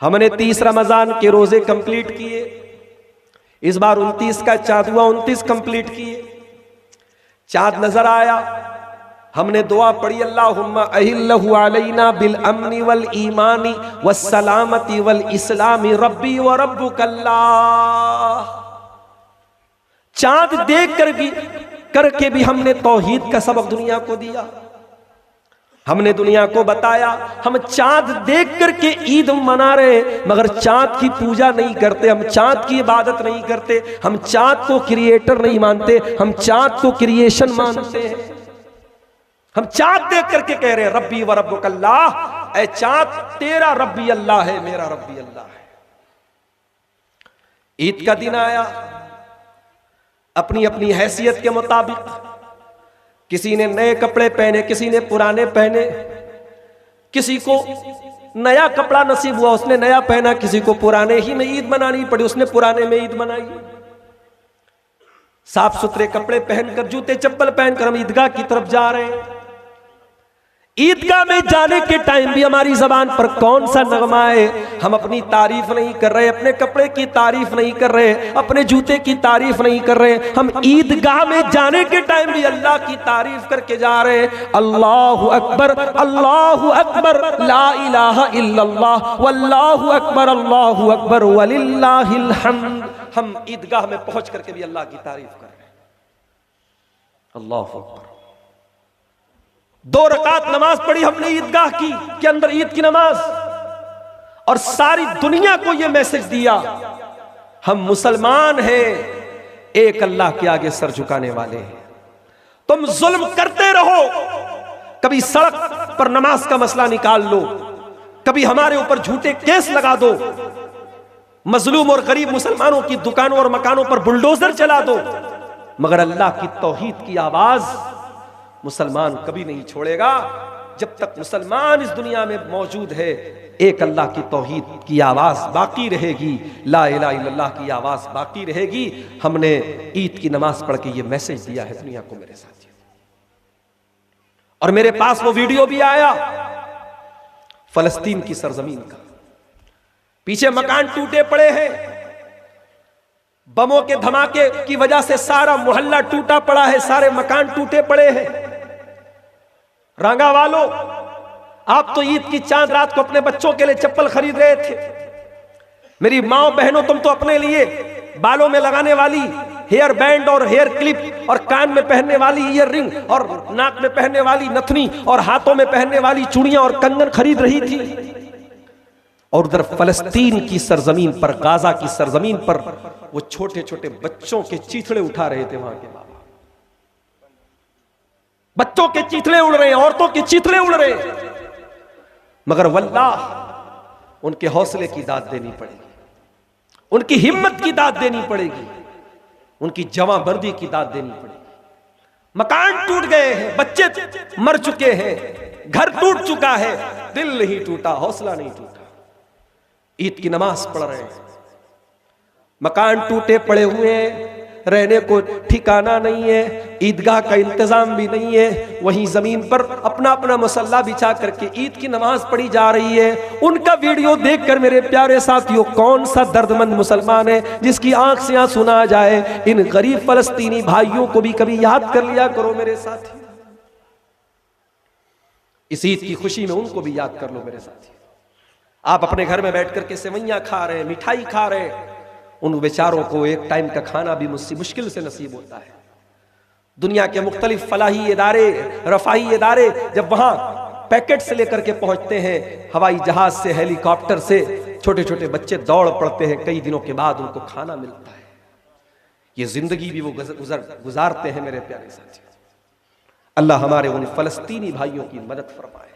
हमने 30 रमजान के रोजे कंप्लीट किए, इस बार 29 का चाँद हुआ, 29 कंप्लीट किए। चाँद नजर आया, हमने दुआ पढ़ी, अल्लाहुम्मा अहिल्लहु अलैना बिल अम्नि वल ईमानी वस्सलामती वल इस्लामी रब्बी व रब्बुकल्लाह। चाँद देख करके भी हमने तौहीद का सबक दुनिया को दिया। हमने दुनिया को बताया हम चाँद देख करके ईद मना रहे, मगर चाँद की पूजा नहीं करते, हम चाँद की इबादत नहीं करते, हम चाँद को क्रिएटर नहीं मानते, हम चाँद को क्रिएशन मानते हैं। हम चाँद देख करके कह रहे हैं रब्बी व रब्बुकल्लाह, ऐ चाँद तेरा रब्बी अल्लाह है, मेरा रब्बी अल्लाह है। ईद का दिन आया, अपनी अपनी हैसियत के मुताबिक किसी ने नए कपड़े पहने, किसी ने पुराने पहने, किसी को नया कपड़ा नसीब हुआ उसने नया पहना, किसी को पुराने ही में ईद मनानी पड़ी उसने पुराने में ईद मनाई। साफ सुथरे कपड़े पहनकर, जूते चप्पल पहनकर हम ईदगाह की तरफ जा रहे हैं। ईदगाह में जाने के टाइम भी हमारी जबान पर कौन सा नगमा है, हम अपनी तारीफ नहीं कर रहे, अपने कपड़े की तारीफ नहीं कर रहे, अपने जूते की तारीफ नहीं कर रहे, हम ईदगाह में जाने के टाइम भी अल्लाह की तारीफ करके जा रहे हैं। अल्लाहु अकबर ला इलाहा इल्लल्लाह वल्लाहु अकबर वलिल्लाहिल हम्द। हम ईदगाह में पहुंच करके भी अल्लाह की तारीफ कर रहे हैं। अल्लाहु अकबर। 2 रकात नमाज पढ़ी हमने ईदगाह की के अंदर, ईद की नमाज, और सारी दुनिया को यह मैसेज दिया हम मुसलमान हैं, एक अल्लाह के आगे सर झुकाने वाले हैं। तुम जुल्म करते रहो, कभी सड़क पर नमाज का मसला निकाल लो, कभी हमारे ऊपर झूठे केस लगा दो, मजलूम और गरीब मुसलमानों की दुकानों और मकानों पर बुलडोजर चला दो, मगर अल्लाह की तौहीद की आवाज मुसलमान कभी नहीं छोड़ेगा। जब तक मुसलमान इस दुनिया में मौजूद है, एक अल्लाह की तौहीद की आवाज बाकी रहेगी, ला इलाहा इल्लल्लाह की आवाज बाकी रहेगी। हमने ईद की नमाज पढ़ के ये मैसेज दिया है दुनिया को मेरे साथियों। और मेरे पास वो वीडियो भी आया फलस्तीन की सरजमीन का, पीछे मकान टूटे पड़े हैं, बमों के धमाके की वजह से सारा मोहल्ला टूटा पड़ा है, सारे मकान टूटे पड़े हैं। रंगा वालों, आप तो ईद की चांद रात को अपने बच्चों के लिए चप्पल खरीद रहे थे। मेरी माओ बहनों, तुम तो अपने लिए बालों में लगाने वाली हेयर बैंड और हेयर क्लिप और कान में पहनने वाली ईयर रिंग और नाक में पहनने वाली नथनी और हाथों में पहनने वाली चूड़ियां और कंगन खरीद रही थी। और उधर फलस्तीन की सरजमीन पर, गाजा की सरजमीन पर वो छोटे छोटे बच्चों के चीथड़े उठा रहे थे वहां के बाबा। बच्चों के चीथड़े उड़ रहे हैं, औरतों के चीथड़े उड़ रहे हैं, मगर वल्लाह उनके हौसले की दाद देनी पड़ेगी, उनकी हिम्मत की दाद देनी पड़ेगी, उनकी जवांमर्दी की दाद देनी पड़ेगी। मकान टूट गए हैं, बच्चे मर चुके हैं, घर टूट चुका है, दिल नहीं टूटा, हौसला नहीं टूटा। ईद की नमाज पढ़ रहे हैं, मकान टूटे पड़े हुए हैं, रहने को ठिकाना नहीं है, ईदगाह का इंतजाम भी नहीं है, वहीं जमीन पर अपना अपना मसल्ला बिछा करके ईद की नमाज पढ़ी जा रही है। उनका वीडियो देखकर मेरे प्यारे साथियों, कौन सा दर्दमंद मुसलमान है जिसकी आंख से आंसू ना जाए। इन गरीब फलस्तीनी भाइयों को भी कभी याद कर लिया करो मेरे साथी, इस ईद की खुशी में उनको भी याद कर लो मेरे साथी। आप अपने घर में बैठ करके सेवैयां खा रहे हैं, मिठाई खा रहे हैं, उन बेचारों को एक टाइम का खाना भी मुश्किल से नसीब होता है। दुनिया के मुख्तलिफ फलाही इदारे, रफाही इदारे जब वहां पैकेट से लेकर के पहुंचते हैं, हवाई जहाज से, हेलीकॉप्टर से, छोटे छोटे बच्चे दौड़ पड़ते हैं, कई दिनों के बाद उनको खाना मिलता है। ये जिंदगी भी वो गुजारते हैं मेरे प्यारे साथी। अल्लाह हमारे उन फलस्तीनी भाइयों की मदद फरमाए।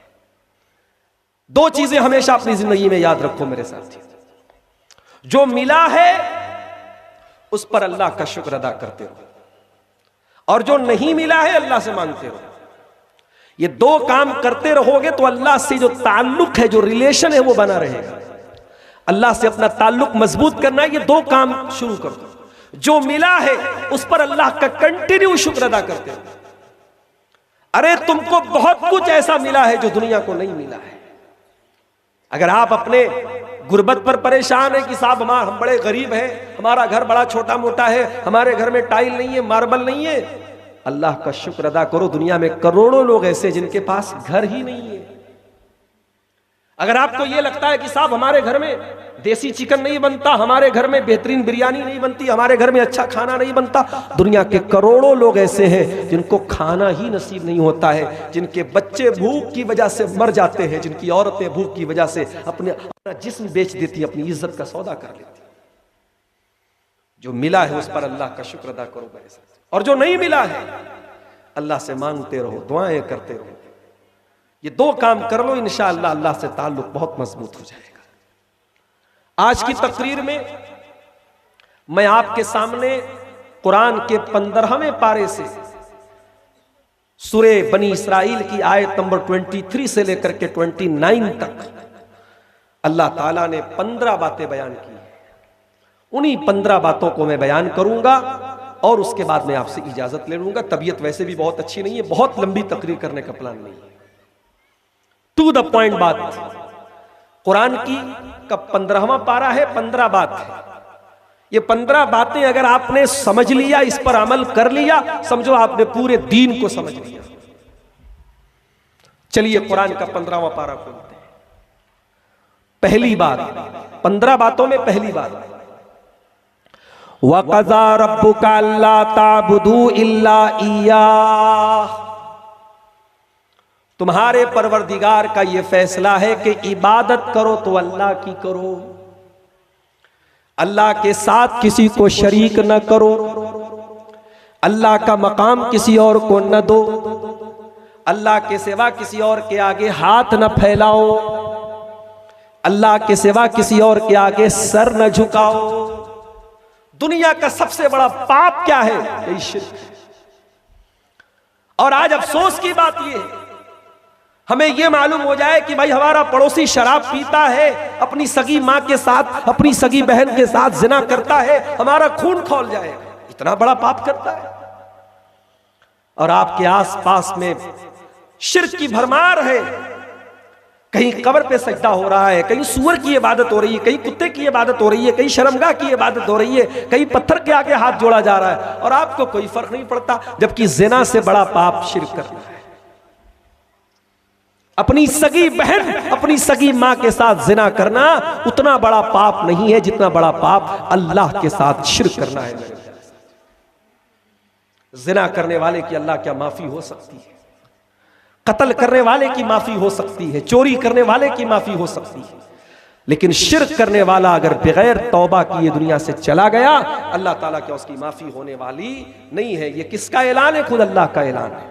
2 चीजें हमेशा अपनी जिंदगी में याद रखो मेरे साथी, जो मिला है उस पर अल्लाह का शुक्र अदा करते रहो, और जो नहीं मिला है अल्लाह से मांगते रहो। ये 2 काम करते रहोगे तो अल्लाह से जो ताल्लुक है, जो रिलेशन है, वो बना रहेगा। अल्लाह से अपना ताल्लुक मजबूत करना है, ये 2 काम शुरू कर दो। जो मिला है उस पर अल्लाह का कंटिन्यू शुक्र अदा करते रहो। अरे तुमको बहुत कुछ ऐसा मिला है जो दुनिया को नहीं मिला है। अगर आप अपने गुर्बत पर परेशान है कि साहब हम बड़े गरीब हैं, हमारा घर बड़ा छोटा मोटा है, हमारे घर में टाइल नहीं है, मार्बल नहीं है। अल्लाह का शुक्र अदा करो, दुनिया में करोड़ों लोग ऐसे जिनके पास घर ही नहीं है। अगर आपको यह लगता है कि साहब हमारे घर में देसी चिकन नहीं बनता, हमारे घर में बेहतरीन बिरयानी नहीं बनती, हमारे घर में अच्छा खाना नहीं बनता, दुनिया के करोड़ों लोग ऐसे हैं जिनको खाना ही नसीब नहीं होता है, जिनके बच्चे भूख की वजह से मर जाते हैं, जिनकी औरतें भूख की वजह से अपना जिस्म बेच देती, अपनी इज्जत का सौदा कर लेती। जो मिला है उस पर अल्लाह का शुक्र अदा करो मेरे साथ, और जो नहीं मिला है अल्लाह से मांगते रहो, दुआएं करते रहो। ये दो काम कर लो, इंशाअल्लाह अल्लाह से ताल्लुक बहुत मजबूत हो जाएगा। आज की तकरीर में मैं आपके सामने कुरान के 15वें पारे से सूरे बनी इसराइल की आयत नंबर 23 से लेकर के 29 तक अल्लाह ताला ने 15 बातें बयान की। उन्हीं 15 बातों को मैं बयान करूंगा और उसके बाद मैं आपसे इजाजत ले लूंगा। तबीयत वैसे भी बहुत अच्छी नहीं है, बहुत लंबी तकरीर करने का प्लान नहीं है। टू द पॉइंट बात। कुरान की का 15वां पारा है, 15 बात है। ये 15 बातें अगर आपने समझ लिया, इस पर अमल कर लिया, समझो आपने पूरे दीन को समझ लिया। चलिए कुरान का 15वां पारा खोलते हैं। पहली बात, 15 बातों में पहली बात, वक़ज़ा रब्बुका अल्ला ताबुदू इल्ला इय्याह। तुम्हारे परवरदिगार का यह फैसला है कि इबादत करो तो अल्लाह की करो, अल्लाह के साथ किसी को शरीक न करो, अल्लाह का मकाम किसी और को न दो, अल्लाह के सिवा किसी और के आगे हाथ न फैलाओ, अल्लाह के सिवा किसी और के आगे सर न झुकाओ। दुनिया का सबसे बड़ा पाप क्या है? यही शिर्क है। और आज अफसोस की बात यह है, हमें यह मालूम हो जाए कि भाई हमारा पड़ोसी शराब पीता है, अपनी सगी मां के साथ, अपनी सगी बहन के साथ जिना करता है, हमारा खून खौल जाएगा, इतना बड़ा पाप करता है। और आपके आसपास में शिर्क की भरमार है। कहीं कब्र पे सजदा हो रहा है, कहीं सूअर की इबादत हो रही है, कहीं कुत्ते की इबादत हो रही है, कहीं शर्मगाह की इबादत हो रही है, कहीं पत्थर के आगे हाथ जोड़ा जा रहा है, और आपको कोई फर्क नहीं पड़ता। जबकि जिना से बड़ा पाप शिर्क करना है। अपनी सगी बहन, अपनी सगी मां के साथ जिना करना उतना बड़ा पाप नहीं है जितना बड़ा पाप अल्लाह के साथ शिर्क करना है। जिना करने वाले की अल्लाह क्या माफी हो सकती है? कत्ल करने वाले की माफी हो सकती है, चोरी करने वाले की माफी हो सकती है, लेकिन शिर्क करने वाला अगर बगैर तौबा किए दुनिया से चला गया, अल्लाह ताला क्या उसकी माफी होने वाली नहीं है। ये किसका ऐलान है? खुद अल्लाह का ऐलान है।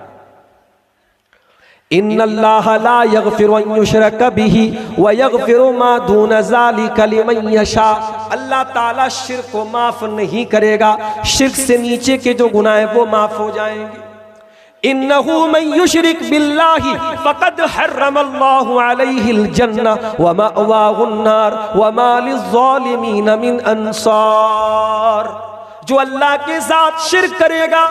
इन्नल्लाह ला यगफिरु अन युशरक बिही व यगफिरु मा दून ज़ालिका लिमन यशा। अल्लाह ताला शिर्क को माफ नहीं करेगा, शिर्क से नीचे के जो गुनाह हैं वो माफ हो जाएंगे। इन्नहु मन युशरिक बिल्लाहि फक़द हर्रमल्लाहु अलैहिल जन्नह व मअवाहुन नार व मा लिज़्ज़ालिमीन मिन अंसार। जो अल्लाह के साथ शिर्क करेगा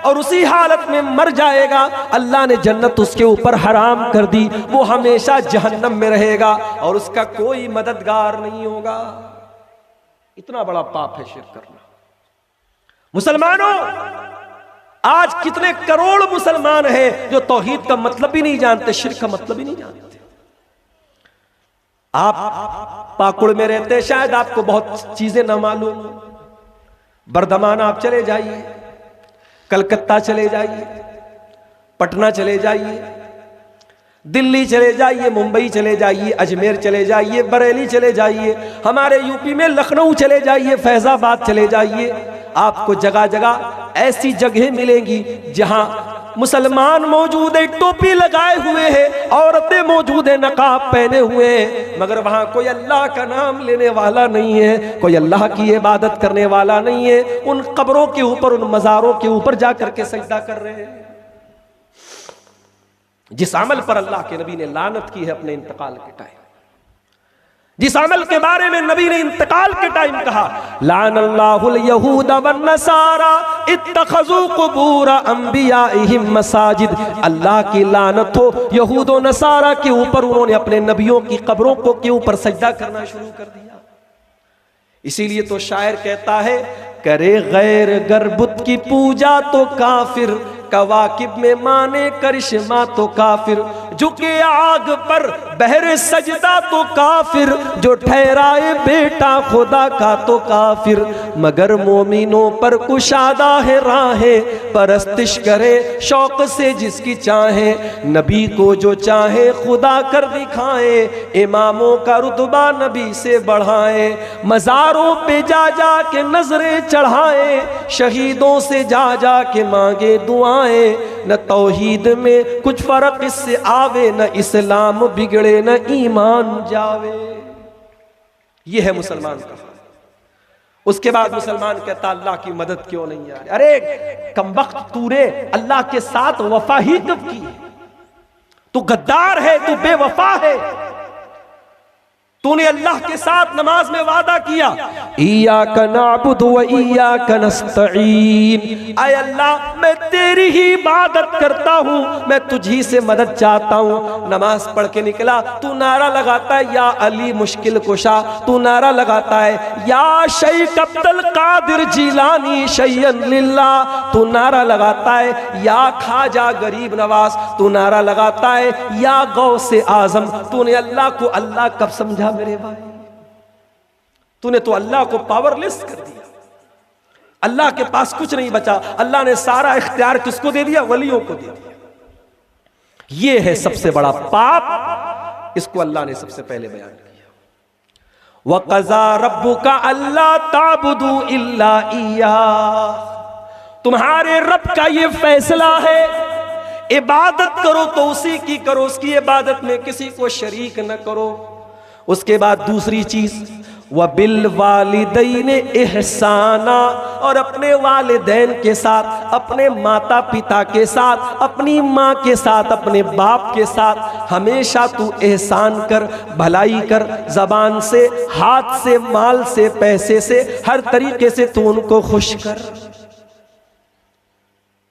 और उसी हालत में मर जाएगा, अल्लाह ने जन्नत उसके ऊपर हराम कर दी, वो हमेशा जहन्नम में रहेगा और उसका कोई मददगार नहीं होगा। इतना बड़ा पाप है शिर्क करना। मुसलमानों, आज कितने करोड़ मुसलमान हैं जो तौहीद का मतलब भी नहीं जानते, शिर्क का मतलब भी नहीं जानते। आप पाकुड़ में रहते, शायद आपको बहुत चीजें ना मालूम। बर्दमान आप चले जाइए, कलकत्ता चले जाइए, पटना चले जाइए, दिल्ली चले जाइए, मुंबई चले जाइए, अजमेर चले जाइए, बरेली चले जाइए, हमारे यूपी में लखनऊ चले जाइए, फैजाबाद चले जाइए, आपको जगह जगह ऐसी जगह मिलेंगी जहां मुसलमान मौजूद है, टोपी लगाए हुए हैं, औरतें मौजूद है, नकाब पहने हुए हैं, मगर वहां कोई अल्लाह का नाम लेने वाला नहीं है, कोई अल्लाह की इबादत करने वाला नहीं है। उन कब्रों के ऊपर, उन मज़ारों के ऊपर जाकर के सजदा कर रहे हैं। जिस अमल पर अल्लाह के नबी ने लानत की है अपने इंतकाल के टाइम, जिस अमल के बारे में नबी ने इंतकाल के टाइम कहा, लानल्लाहुल यहूद वन नसारा इत्तखज़ू कुबूर अंबियाइहिम मसाजिद, अल्लाह की लानत हो यहूद और नसारा के ऊपर, उन्होंने अपने नबियों की कब्रों को के ऊपर सजदा करना शुरू कर दिया। इसीलिए तो शायर कहता है, करे गैर गरबुत की पूजा तो काफिर, कवाकिब में माने करिश्मा तो काफिर, झुके आग पर बहरे सजदा तो काफिर, जो ठहराए बेटा खुदा का तो काफिर, मगर मोमिनों पर कुशादा है राहें, परस्तिश करे शौक से जिसकी चाहे, नबी को जो चाहे खुदा कर दिखाए, इमामों का रुतबा नबी से बढ़ाए, मज़ारों पे जा जा के नजरें चढ़ाए, शहीदों से जा जा के मांगे दुआएं, न तौहीद में कुछ फर्क इससे आवे, न इस्लाम बिगड़े न ईमान जावे। ये है मुसलमान का। उसके बाद मुसलमान कहता, अल्लाह की मदद क्यों नहीं आ रही? अरे कमबख्त, तूने अल्लाह के साथ वफा ही कब की? तू गद्दार है, तू बेवफा है। तूने अल्लाह के साथ नमाज में वादा किया, इय्याका नअबुदु व इय्याका नस्तईन, आय अल्लाह मैं तेरी ही इबादत करता हूँ, मैं तुझी से मदद चाहता हूँ। नमाज पढ़ के निकला, तू नारा लगाता है या अली मुश्किल कुशा, तू नारा लगाता है या शेख अब्दुल कादिर जिलानी शैयन लिल्लाह, तू नारा लगाता है या खाजा गरीब नवाज, तू नारा लगाता है या गौसे आजम। तूने अल्लाह को अल्लाह कब समझा मेरे भाई? तूने तो अल्लाह को पावरलेस कर दिया, अल्लाह के पास कुछ नहीं बचा। अल्लाह ने सारा इख्तियार किसको दे दिया? वलियों को दे दिया। यह है सबसे बड़ा पाप, इसको अल्लाह ने सबसे पहले बयान किया। वक़ज़ा रब्बुका अल्ला ताबुदू इल्ला इय्याह, तुम्हारे रब का यह फैसला है, इबादत करो तो उसी की करो, उसकी इबादत में किसी को शरीक न करो। उसके बाद दूसरी चीज, व बिल वालिदैन इहसाना, और अपने वालिदैन के साथ, अपने माता पिता के साथ, अपनी माँ के साथ, अपने बाप के साथ हमेशा तू एहसान कर, भलाई कर, जबान से, हाथ से, माल से, पैसे से, हर तरीके से तू उनको खुश कर।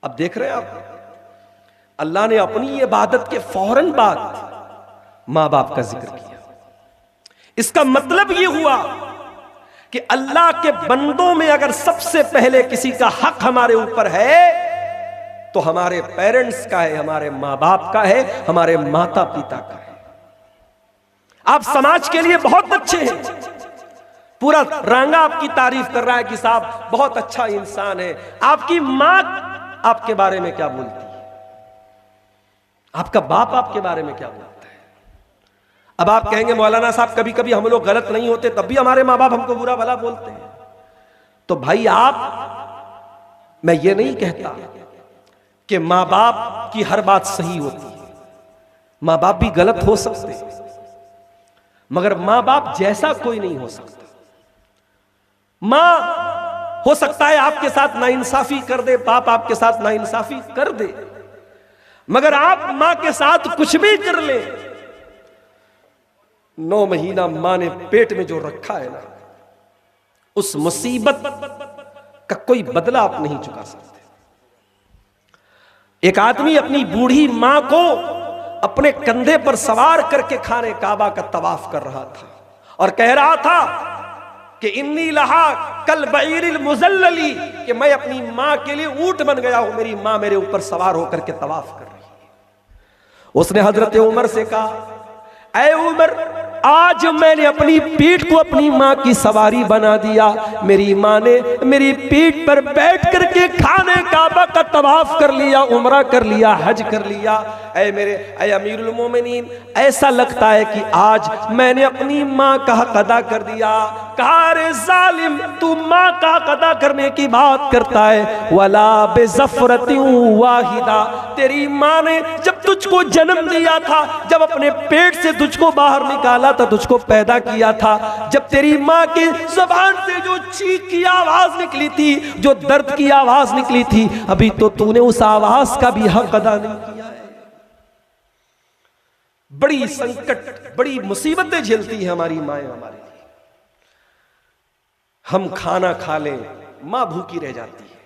अब देख रहे हैं आप, अल्लाह ने अपनी इबादत के फौरन बाद माँ बाप का जिक्र किया। इसका मतलब यह हुआ कि अल्लाह के बंदों में अगर सबसे पहले किसी का हक हमारे ऊपर है तो हमारे पेरेंट्स का है, हमारे माँ बाप का है, हमारे माता पिता का है। आप समाज के लिए बहुत अच्छे हैं, पूरा रंगा आपकी तारीफ कर रहा है कि साहब बहुत अच्छा इंसान है। आपकी माँ आपके बारे में क्या बोलती है? आपका बाप आपके बारे में क्या बोलता है? अब आप कहेंगे मौलाना साहब कभी कभी हम लोग गलत नहीं होते तब भी हमारे माँ बाप हमको बुरा भला बोलते हैं। तो भाई मैं ये नहीं कहता कि माँ बाप की हर बात सही होती है, माँ बाप भी गलत हो सकते हैं, मगर माँ बाप जैसा कोई नहीं हो सकता। माँ हो सकता है आपके साथ नाइंसाफी कर दे, बाप आपके साथ नाइंसाफी कर दे, मगर आप माँ के साथ कुछ भी कर ले, 9 महीना मां ने पेट में जो रखा है ना, उस मुसीबत का कोई बदला आप नहीं चुका सकते। एक आदमी अपनी बूढ़ी मां को अपने कंधे पर सवार करके खाने काबा का तवाफ कर रहा था और कह रहा था कि इन्नी लहा कल बईरिल मुजल्लली, कि मैं अपनी मां के लिए ऊंट बन गया हूं, मेरी मां मेरे ऊपर सवार होकर के तवाफ कर रही है। उसने हजरत उमर से कहा, ऐ उमर, आज मैंने अपनी पीठ को अपनी माँ की सवारी बना दिया, मेरी माँ ने मेरी पीठ पर बैठ करके खाने काबा का तवाफ कर लिया, उम्रा कर लिया, हज कर लिया। ऐ अमीरुल मोमिनीन, ऐसा लगता है कि आज मैंने अपनी माँ का हक अदा कर दिया। कहा, अरे जालिम, तू माँ का हक अदा करने की बात करता है, वला बेज़फ़रतिन वाहिदा, तेरी माँ ने जब तुझको जन्म दिया था, जब अपने पेट से तुझको बाहर निकाला था, तुझको पैदा किया था, जब तेरी माँ की ज़बान से जो चीख की आवाज निकली थी, जो दर्द की आवाज निकली थी, अभी तो तूने उस आवाज का भी हक अदा नहीं किया है। बड़ी संकट, बड़ी मुसीबतें झेलती है हमारी माएं हमारे लिए। हम खाना खा लें, मां भूखी रह जाती है।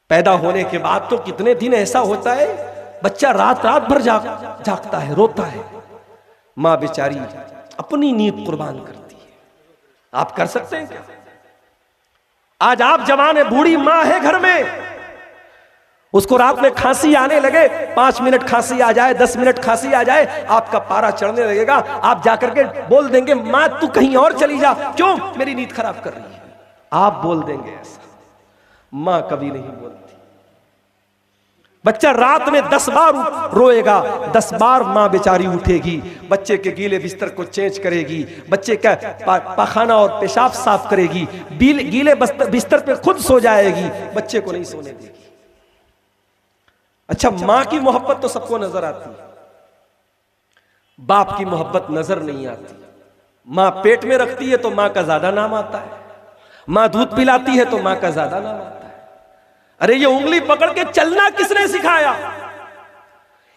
पैदा होने के बाद तो कितने दिन ऐसा होता है, बच्चा रात रात भर जागता है, रोता है, मां बेचारी अपनी नींद कुर्बान करती है। आप कर सकते हैं क्या? आज आप जवान है, बूढ़ी मां है घर में, उसको रात में खांसी आने लगे, 5 मिनट खांसी आ जाए, 10 मिनट खांसी आ जाए, आपका पारा चढ़ने लगेगा। आप जाकर के बोल देंगे मां तू कहीं और चली जा, क्यों? मेरी नींद खराब कर रही है। आप बोल देंगे ऐसा, मां कभी नहीं बोलती। बच्चा रात में 10 बार रोएगा, 10 बार मां बेचारी उठेगी, बच्चे के गीले बिस्तर को चेंज करेगी, बच्चे का पाखाना और पेशाब साफ करेगी, गीले बिस्तर पे खुद सो जाएगी, बच्चे को नहीं सोने देगी। अच्छा, मां की मोहब्बत तो सबको नजर आती है, बाप की मोहब्बत नजर नहीं आती। मां पेट में रखती है तो मां का ज्यादा नाम आता है, मां दूध पिलाती है तो मां का ज्यादा नाम आता है। अरे ये उंगली पकड़ के चलना किसने सिखाया?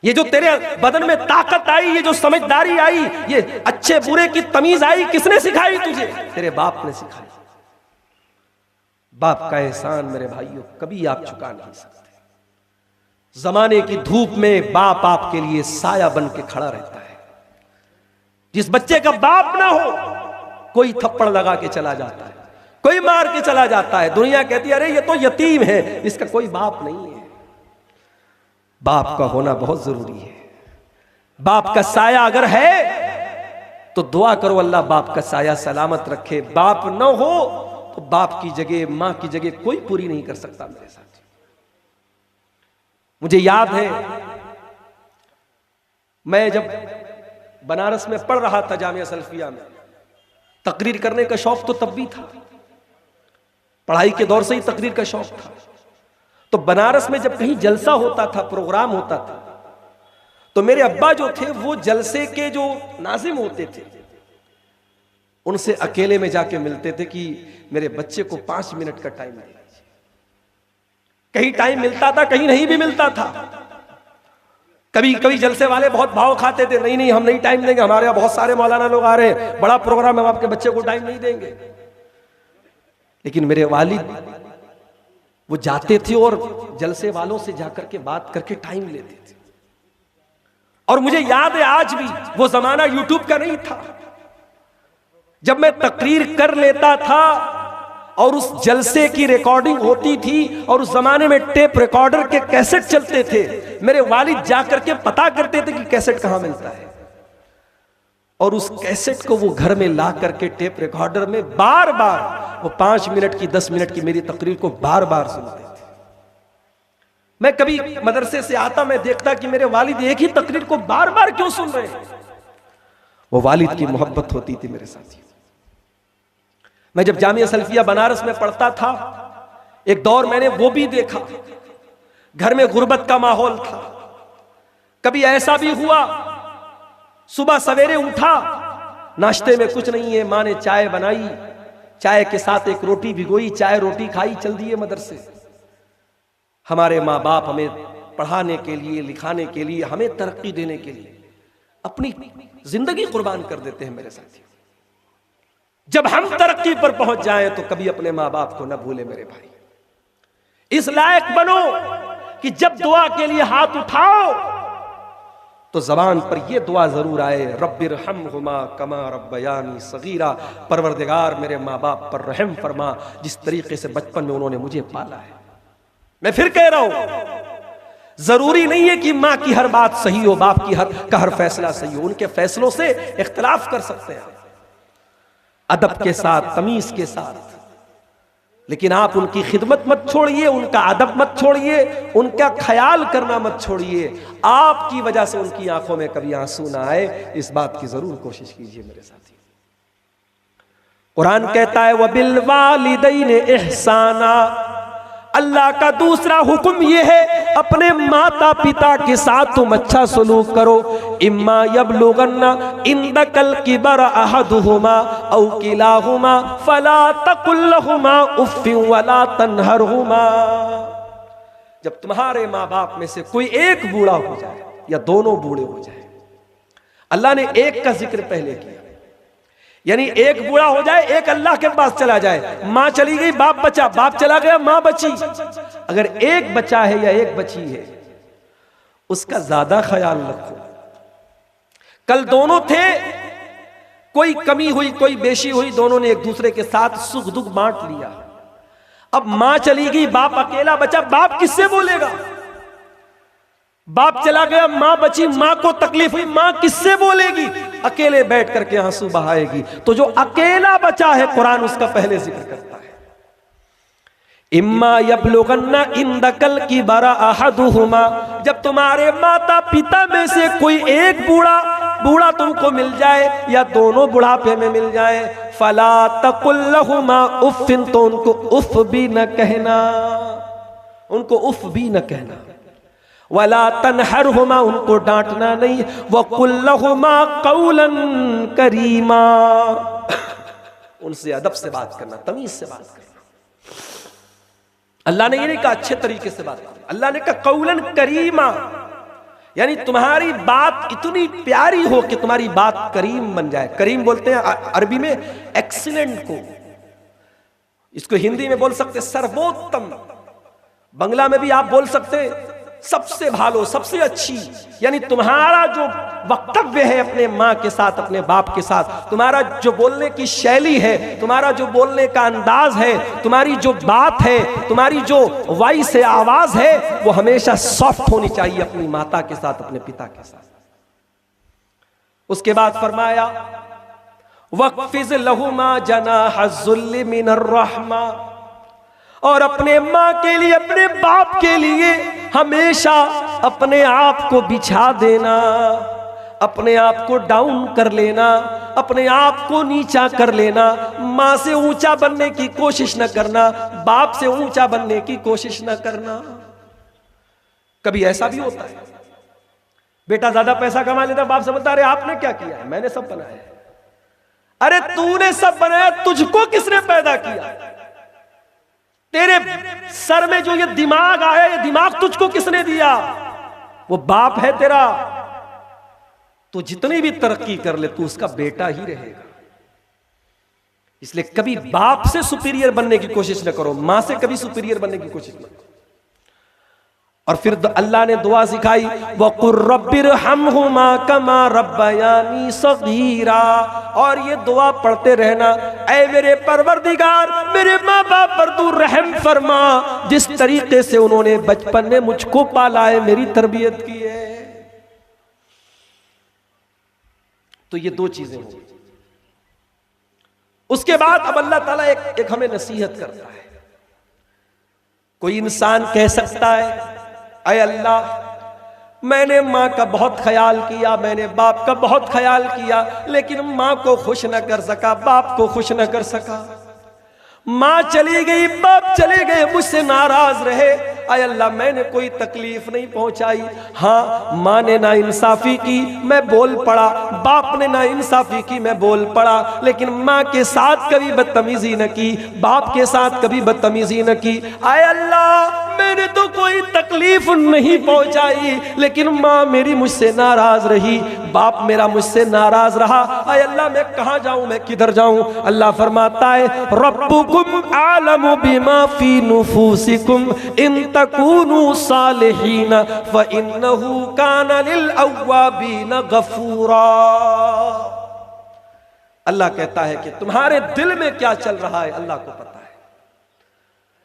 ये जो तेरे बदन में ताकत आई, ये जो समझदारी आई, ये अच्छे बुरे की तमीज आई, किसने सिखाई तुझे? तेरे बाप ने सिखाई। बाप का एहसान मेरे भाइयों कभी आप चुका नहीं सकते। जमाने की धूप में बाप आपके लिए साया बन के खड़ा रहता है। जिस बच्चे का बाप ना हो, कोई थप्पड़ लगा के चला जाता है, कोई मार के चला जाता है, दुनिया कहती है अरे ये तो यतीम है, इसका कोई बाप नहीं है। बाप का होना बहुत जरूरी है। बाप का साया अगर है तो दुआ करो अल्लाह बाप का साया सलामत रखे। बाप न हो तो बाप की जगह, मां की जगह कोई पूरी नहीं कर सकता मेरे साथ। मुझे याद है मैं जब बनारस में पढ़ रहा था जामिया सल्फिया में, तकरीर करने का शौक तो तब भी था, पढ़ाई के दौर से ही तकरीर का शौक था। तो बनारस में जब कहीं जलसा होता था, प्रोग्राम होता था, तो मेरे अब्बा जो थे वो जलसे के जो नाजिम होते थे उनसे अकेले में जाके मिलते थे कि मेरे बच्चे को 5 मिनट का टाइम दे। कहीं टाइम मिलता था, कहीं नहीं भी मिलता था। कभी कभी जलसे वाले बहुत भाव खाते थे, नहीं नहीं हम नहीं टाइम देंगे, हमारे यहाँ बहुत सारे मौलाना लोग आ रहे हैं, बड़ा प्रोग्राम है, हम आपके बच्चे को टाइम नहीं देंगे। लेकिन मेरे वालिद वो जाते थे और जलसे वालों से जाकर के बात करके टाइम लेते थे। और मुझे याद है आज भी, वो जमाना यूट्यूब का नहीं था। जब मैं तकरीर कर लेता था और उस जलसे की रिकॉर्डिंग होती थी, और उस जमाने में टेप रिकॉर्डर के कैसेट चलते थे, मेरे वालिद जाकर के पता करते थे कि कैसेट कहां मिलता है, और उस कैसेट को वो घर में ला करके टेप रिकॉर्डर में बार बार वो 5 मिनट की 10 मिनट की मेरी तकरीर को बार बार सुनते थे। मैं कभी मदरसे से आता, मैं देखता कि मेरे वालिद एक ही तकरीर को बार बार क्यों सुन रहे हैं। वो वालिद की मोहब्बत होती थी मेरे साथी। मैं जब जामिया सल्फिया बनारस में पढ़ता था, एक दौर मैंने वो भी देखा, घर में गुर्बत का माहौल था। कभी ऐसा भी हुआ, सुबह सवेरे उठा, नाश्ते में कुछ नहीं है, मां ने चाय बनाई, चाय के साथ एक रोटी भिगोई, चाय रोटी खाई, चल दिए मदरसे। हमारे माँ बाप हमें पढ़ाने के लिए, लिखाने के लिए, हमें तरक्की देने के लिए अपनी जिंदगी कुर्बान कर देते हैं मेरे साथी। जब हम तरक्की पर पहुंच जाएं तो कभी अपने माँ बाप को न भूले मेरे भाई। इस लायक बनो कि जब दुआ के लिए हाथ उठाओ तो जबान पर यह दुआ जरूर आए, रब्बिरहमहुमा कमा रब्बयानी सगीरा, परवरदिगार मेरे माँ बाप पर रहम फरमा, जिस तरीके से बचपन में उन्होंने मुझे पाला है। मैं फिर कह रहा हूं, जरूरी नहीं है कि मां की हर बात सही हो, बाप की हर फैसला सही हो। उनके फैसलों से इख्तिलाफ कर सकते हैं अदब के साथ, तमीज के साथ, लेकिन आप उनकी खिदमत मत छोड़िए, उनका अदब मत छोड़िए, उनका ख्याल करना मत छोड़िए। आपकी वजह से उनकी आंखों में कभी आंसू ना आए, इस बात की जरूर कोशिश कीजिए मेरे साथी। कुरान कहता है वबिल वालिदैन इहसाना, अल्लाह का दूसरा हुक्म यह है अपने माता पिता के साथ तुम अच्छा सलूक करो। इम्मा यबलुगन्ना इंदकल किबर अहदुहुमा औ किलाहुमा फला तकुल लहुमा उफ्फिन वला तनहरहुमा। जब तुम्हारे माँ बाप में से कोई एक बूढ़ा हो जाए या दोनों बूढ़े हो जाए अल्लाह ने एक का जिक्र पहले किया, यानी एक बूढ़ा हो जाए, एक अल्लाह के पास चला जाए। मां चली गई, बाप बचा, बाप चला गया, मां बची। अगर एक बचा है या एक बची है, उसका ज्यादा ख्याल रखो। कल दोनों थे, कोई कमी हुई, कोई बेशी हुई, दोनों ने एक दूसरे के साथ सुख दुख बांट लिया। अब मां चली गई, बाप अकेला बचा, बाप किससे बोलेगा? बाप चला गया, मां बची, मां को तकलीफ हुई, मां किससे बोलेगी? अकेले बैठ करके आंसू बहाएगी। तो जो अकेला बचा है, कुरान उसका पहले जिक्र करता है, इम्मा यबलुगन्ना इंदकल की बरा अहदुहुमा, जब तुम्हारे माता पिता में से कोई एक बूढ़ा तुमको मिल जाए या दोनों बुढ़ापे में मिल जाए, फला तकुल लहुमा उफ़्फ़िन, तो उनको उफ भी न कहना, उनको उफ भी न कहना। वला तनहरहुमा, उनको डांटना नहीं। वकुल लहुमा कौलन करीमा, उनसे अदब से बात करना, तमीज से बात करना। अल्लाह ने ये नहीं कहा अच्छे तरीके से बात करना, अल्लाह ने कहा कौलन करीमा, यानी तुम्हारी बात इतनी प्यारी हो कि तुम्हारी बात करीम बन जाए। करीम बोलते हैं अरबी में एक्सीलेंट को, इसको हिंदी में बोल सकते सर्वोत्तम, बंगला में भी आप बोल सकते सबसे भालो, सबसे अच्छी। यानी तुम्हारा जो वक्तव्य है अपने माँ के साथ, अपने बाप के साथ, तुम्हारा जो बोलने की शैली है, तुम्हारा जो बोलने का अंदाज है, तुम्हारी जो बात है, तुम्हारी जो वॉइस है, आवाज है, वो हमेशा सॉफ्ट होनी चाहिए अपनी माता के साथ, अपने पिता के साथ। उसके बाद फरमाया वक़्फ़िज़ लहुमा जनाह ज़ुल्ल मिनर रहमा, और अपने माँ के लिए, अपने बाप के लिए हमेशा अपने आप को बिछा देना, अपने आप को डाउन कर लेना, अपने आप को नीचा कर लेना। माँ से ऊंचा बनने की कोशिश न करना, बाप से ऊंचा बनने की कोशिश न करना। कभी ऐसा भी होता है, बेटा ज्यादा पैसा कमा लेता, बाप से बोलता अरे आपने क्या किया है? मैंने सब बनाया है। अरे तूने सब बनाया, तुझको किसने पैदा किया? तेरे सर में जो ये दिमाग आया, ये दिमाग तुझको किसने दिया? वो बाप है तेरा। तो जितनी भी तरक्की कर ले, तू उसका बेटा ही रहेगा। इसलिए कभी बाप से सुपीरियर बनने की कोशिश न करो, मां से कभी सुपीरियर बनने की कोशिश न करो। और फिर अल्लाह ने दुआ सिखाई, वक़ुर रब्बिरहमहुमा कमा रब्बयानी सगीरा, और ये दुआ पढ़ते रहना, ऐ मेरे परवरदिगार, मेरे माँ बाप पर तू रहम फरमा, जिस तरीके से उन्होंने बचपन में मुझको पाला है, मेरी तरबियत की है। तो ये दो चीजें होंगी। उसके बाद अब अल्लाह ताला एक हमें नसीहत करता है। कोई इंसान कह सकता है अय अल्लाह, मैंने माँ का बहुत ख्याल किया, मैंने बाप का बहुत ख्याल किया, लेकिन माँ को खुश न कर सका, बाप को खुश न कर सका। माँ चली गई, बाप चले गए, मुझसे नाराज रहे। अय अल्लाह, मैंने कोई तकलीफ नहीं पहुंचाई। हाँ, माँ ने ना इंसाफी की, मैं बोल पड़ा, बाप ने ना इंसाफी की, मैं बोल पड़ा, लेकिन माँ के साथ कभी बदतमीजी न की, बाप के साथ कभी बदतमीजी न की। अय अल्लाह, मैंने तो कोई तकलीफ नहीं पहुंचाई, लेकिन माँ मेरी मुझसे नाराज रही, बाप मेरा मुझसे नाराज रहा। अय अल्लाह, मैं कहाँ जाऊं, मैं किधर जाऊं? अल्लाह फरमाता है रब्बुकुम आलमु बिमा फी नुफूसिकुम इन तकूनु सालिहीन फइन्नहु काना लिल अव्वाबीन गफूरा। अल्लाह कहता है कि तुम्हारे दिल में क्या चल रहा है अल्लाह को पता है।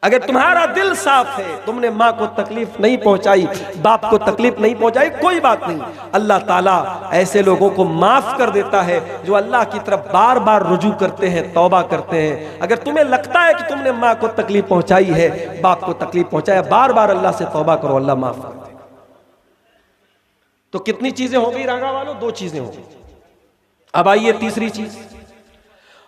अगर तुम्हारा दिल साफ है, तुमने माँ को तकलीफ नहीं पहुंचाई, बाप को तकलीफ नहीं पहुंचाई, कोई बात नहीं, अल्लाह ताला ऐसे लोगों को माफ कर देता है जो अल्लाह की तरफ बार बार रुजू करते हैं, तौबा करते हैं। अगर तुम्हें लगता है कि तुमने माँ को तकलीफ पहुंचाई है, बाप को तकलीफ पहुंचाया, बार बार अल्लाह से तौबा करो, अल्लाह माफ कर देगा। तो कितनी चीजें हो गई रागा वालों? दो चीजें हो गई। अब आइए तीसरी चीज,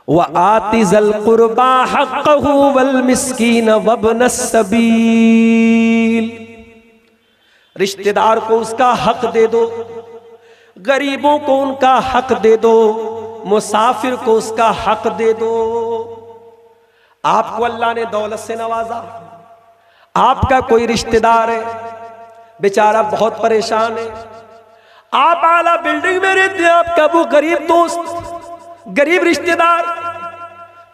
व आतिज़ल कुर्बा हक़्क़हु वल मिस्कीन वब्नस सबील, रिश्तेदार को उसका हक दे दो, गरीबों को उनका हक दे दो, मुसाफिर को उसका हक दे दो। आपको अल्लाह ने दौलत से नवाजा, आपका कोई रिश्तेदार है बेचारा बहुत परेशान है, आप आला बिल्डिंग में रहते हैं, आपका वो गरीब दोस्त, गरीब रिश्तेदार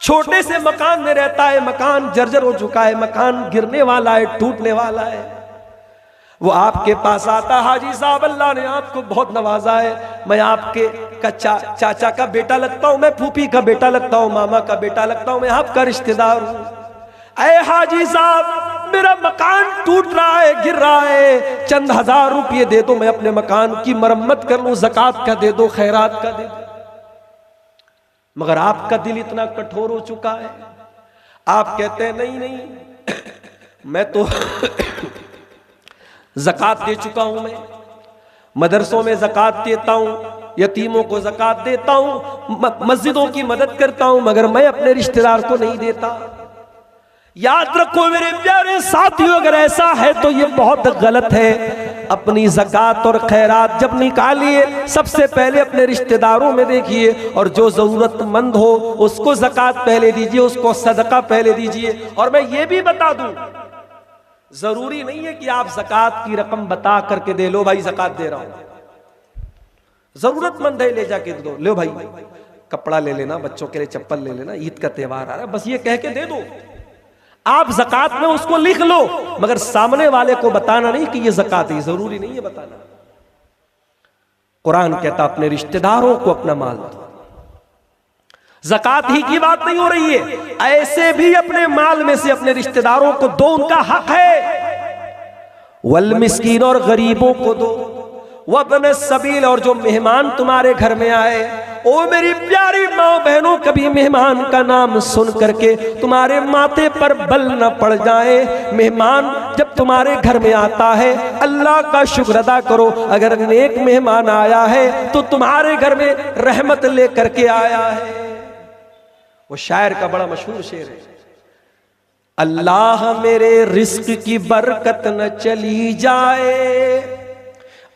छोटे से मकान में रहता है, मकान जर्जर हो चुका है, मकान गिरने वाला है, टूटने वाला है, वो आपके पास आता, हाजी साहब अल्लाह ने आपको बहुत नवाजा है, मैं आपके चाचा का बेटा लगता हूं, मैं फूफी का बेटा लगता हूं, मामा का बेटा लगता हूं, मैं आपका रिश्तेदार हूं। अरे हाजी साहब मेरा मकान टूट रहा है, गिर रहा है, चंद हजार रुपये दे दो, मैं अपने मकान की मरम्मत कर लूं, ज़कात का दे दो, खैरात का दे दो। मगर आपका दिल इतना कठोर हो चुका है, आप कहते हैं नहीं नहीं मैं तो ज़कात दे चुका हूं, मैं मदरसों में ज़कात देता हूं, यतीमों को ज़कात देता हूं, मस्जिदों की मदद करता हूं, मगर मैं अपने रिश्तेदार को नहीं देता। याद रखो मेरे प्यारे साथियों, अगर ऐसा है तो ये बहुत गलत है। अपनी ज़कात और खैरात जब निकालिए, सबसे पहले अपने रिश्तेदारों में देखिए, और जो ज़रूरतमंद हो उसको ज़कात पहले दीजिए, उसको सदका पहले दीजिए। और मैं ये भी बता दूं, जरूरी नहीं है कि आप ज़कात की रकम बता करके दे, लो भाई ज़कात दे रहा हूं, जरूरतमंद है ले जाके दो, लो भाई कपड़ा ले लेना, बच्चों के लिए चप्पल ले लेना, ईद का त्योहार आ रहा है, बस ये कह के दे दो। आप ज़कात में उसको लिख लो, मगर सामने वाले को बताना नहीं कि ये ज़कात है, जरूरी नहीं है बताना। कुरान कहता अपने रिश्तेदारों को अपना माल दो। ज़कात ही की बात नहीं हो रही है, ऐसे भी अपने माल में से अपने रिश्तेदारों को दो, उनका हक है। वल मिस्कीन, और गरीबों को दो, वब्न सबील, और जो मेहमान तुम्हारे घर में आए। ओ मेरी प्यारी माँ बहनों, कभी मेहमान का नाम सुन करके तुम्हारे माथे पर बल न पड़ जाए। मेहमान जब तुम्हारे घर में आता है, अल्लाह का शुक्र अदा करो। अगर नेक मेहमान आया है तो तुम्हारे घर में रहमत लेकर के आया है। वो शायर का बड़ा मशहूर शेर है, अल्लाह मेरे रिस्क की बरकत न चली जाए,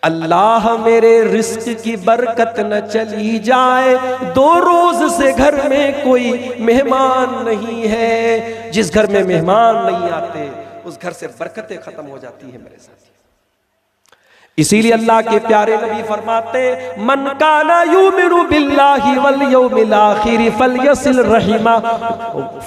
अल्लाह मेरे रिस्क की बरकत न चली जाए, 2 रोज से घर में कोई मेहमान नहीं है। जिस घर में मेहमान नहीं आते उस घर से बरकतें खत्म हो जाती है मेरे साथ। इसीलिए अल्लाह के प्यारे नबी फरमाते, मन काना युमिनु बिल्लाहि वल यौमिल आखिर फलयसिल रहिमा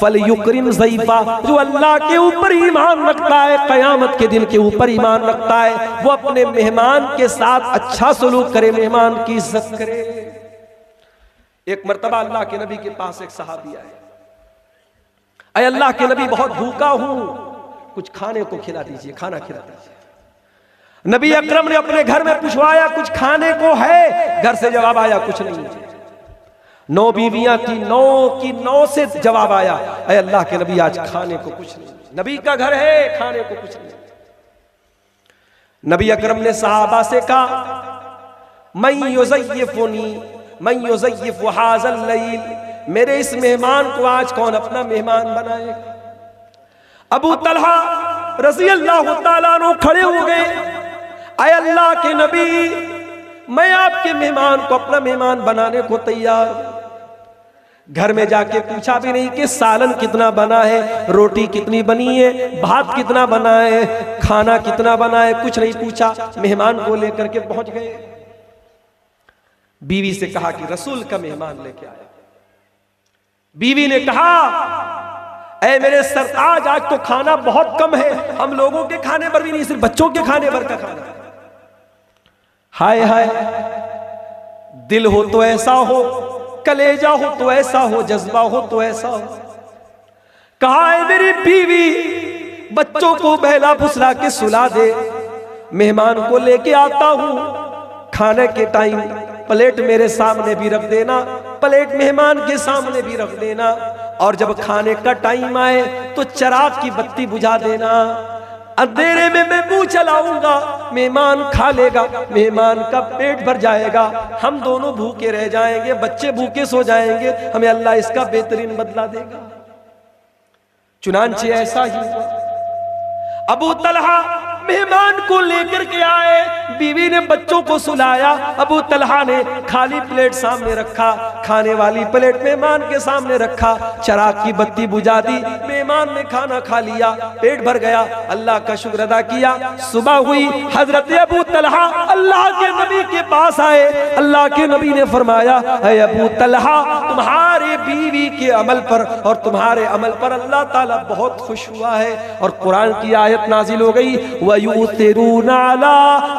फलयुकरिम ज़ैफा। जो अल्लाह के ऊपर ईमान रखता है, क़यामत के दिन के ऊपर ईमान रखता है, वो अपने मेहमान के साथ अच्छा सलूक करे, मेहमान की इज्जत करे। एक मर्तबा अल्लाह के नबी के पास एक सहाबी आए, अय अल्लाह के नबी बहुत भूखा हूं, कुछ खाने को खिला दीजिए, खाना खिला दीजिए। नबी अकरम ने अपने घर में पूछवाया, कुछ खाने को है? घर से जवाब आया कुछ नहीं। 9 बीवियां थी, 9 की 9 से जवाब आया, अरे अल्लाह के नबी आज खाने को कुछ नहीं। नबी का घर है, खाने को कुछ नहीं। नबी अकरम ने सहाबा से कहा, मैं युज़य्यिफ़ुनी मैं युज़य्यिफ़ु हाज़ल लैल, मेरे इस मेहमान को आज कौन अपना मेहमान बनाएगा? अबू तलहा रज़ी अल्लाह तआला अन्हु खड़े हो गए, अय अल्लाह के नबी, मैं आपके मेहमान को अपना मेहमान बनाने को तैयार। घर में जाके पूछा भी नहीं कि सालन कितना बना है, रोटी कितनी बनी है, भात कितना बना है, खाना कितना बना है, कुछ नहीं पूछा, मेहमान को लेकर के पहुंच गए। बीवी से कहा कि रसूल का मेहमान लेके आया। बीवी ने कहा, ऐ मेरे सरताज, आज तो खाना बहुत कम है, हम लोगों के खाने पर भी नहीं, सिर्फ बच्चों के खाने पर का खाना। हाय हाय, दिल हो तो ऐसा हो, कलेजा हो तो ऐसा हो, जज्बा हो तो ऐसा हो। कहा है मेरी बीवी, बच्चों को बहला फुसला के सुला दे, मेहमान को लेके आता हूं, खाने के टाइम प्लेट मेरे सामने भी रख देना, प्लेट मेहमान के सामने भी रख देना, और जब खाने का टाइम आए तो चिराग की बत्ती बुझा देना। अंधेरे में मैं मुंह चलाऊंगा, मेहमान खा लेगा, मेहमान का पेट भर जाएगा, हम दोनों भूखे रह जाएंगे, बच्चे भूखे सो जाएंगे, हमें अल्लाह इसका बेहतरीन बदला देगा। चुनांचे ऐसा ही हुआ। अबू तलहा मेहमान को लेकर के आए, बीवी ने बच्चों को सुलाया, अबू तलहा ने खाली प्लेट सामने रखा, खाने वाली प्लेट मेहमान के सामने रखा, चराग की बत्ती बुझा दी, मेहमान ने खाना खा लिया, पेट भर गया, अल्लाह का शुक्र अदा किया। सुबह हुई, हजरत अबू तलहा अल्लाह के नबी के पास आए। अल्लाह के नबी ने फरमाया, है अबू तलहा, तुम्हारे बीवी के अमल पर और तुम्हारे अमल पर अल्लाह ताला बहुत खुश हुआ है। और कुरान की आयत नाजिल हो गई, वयुतिरूना अला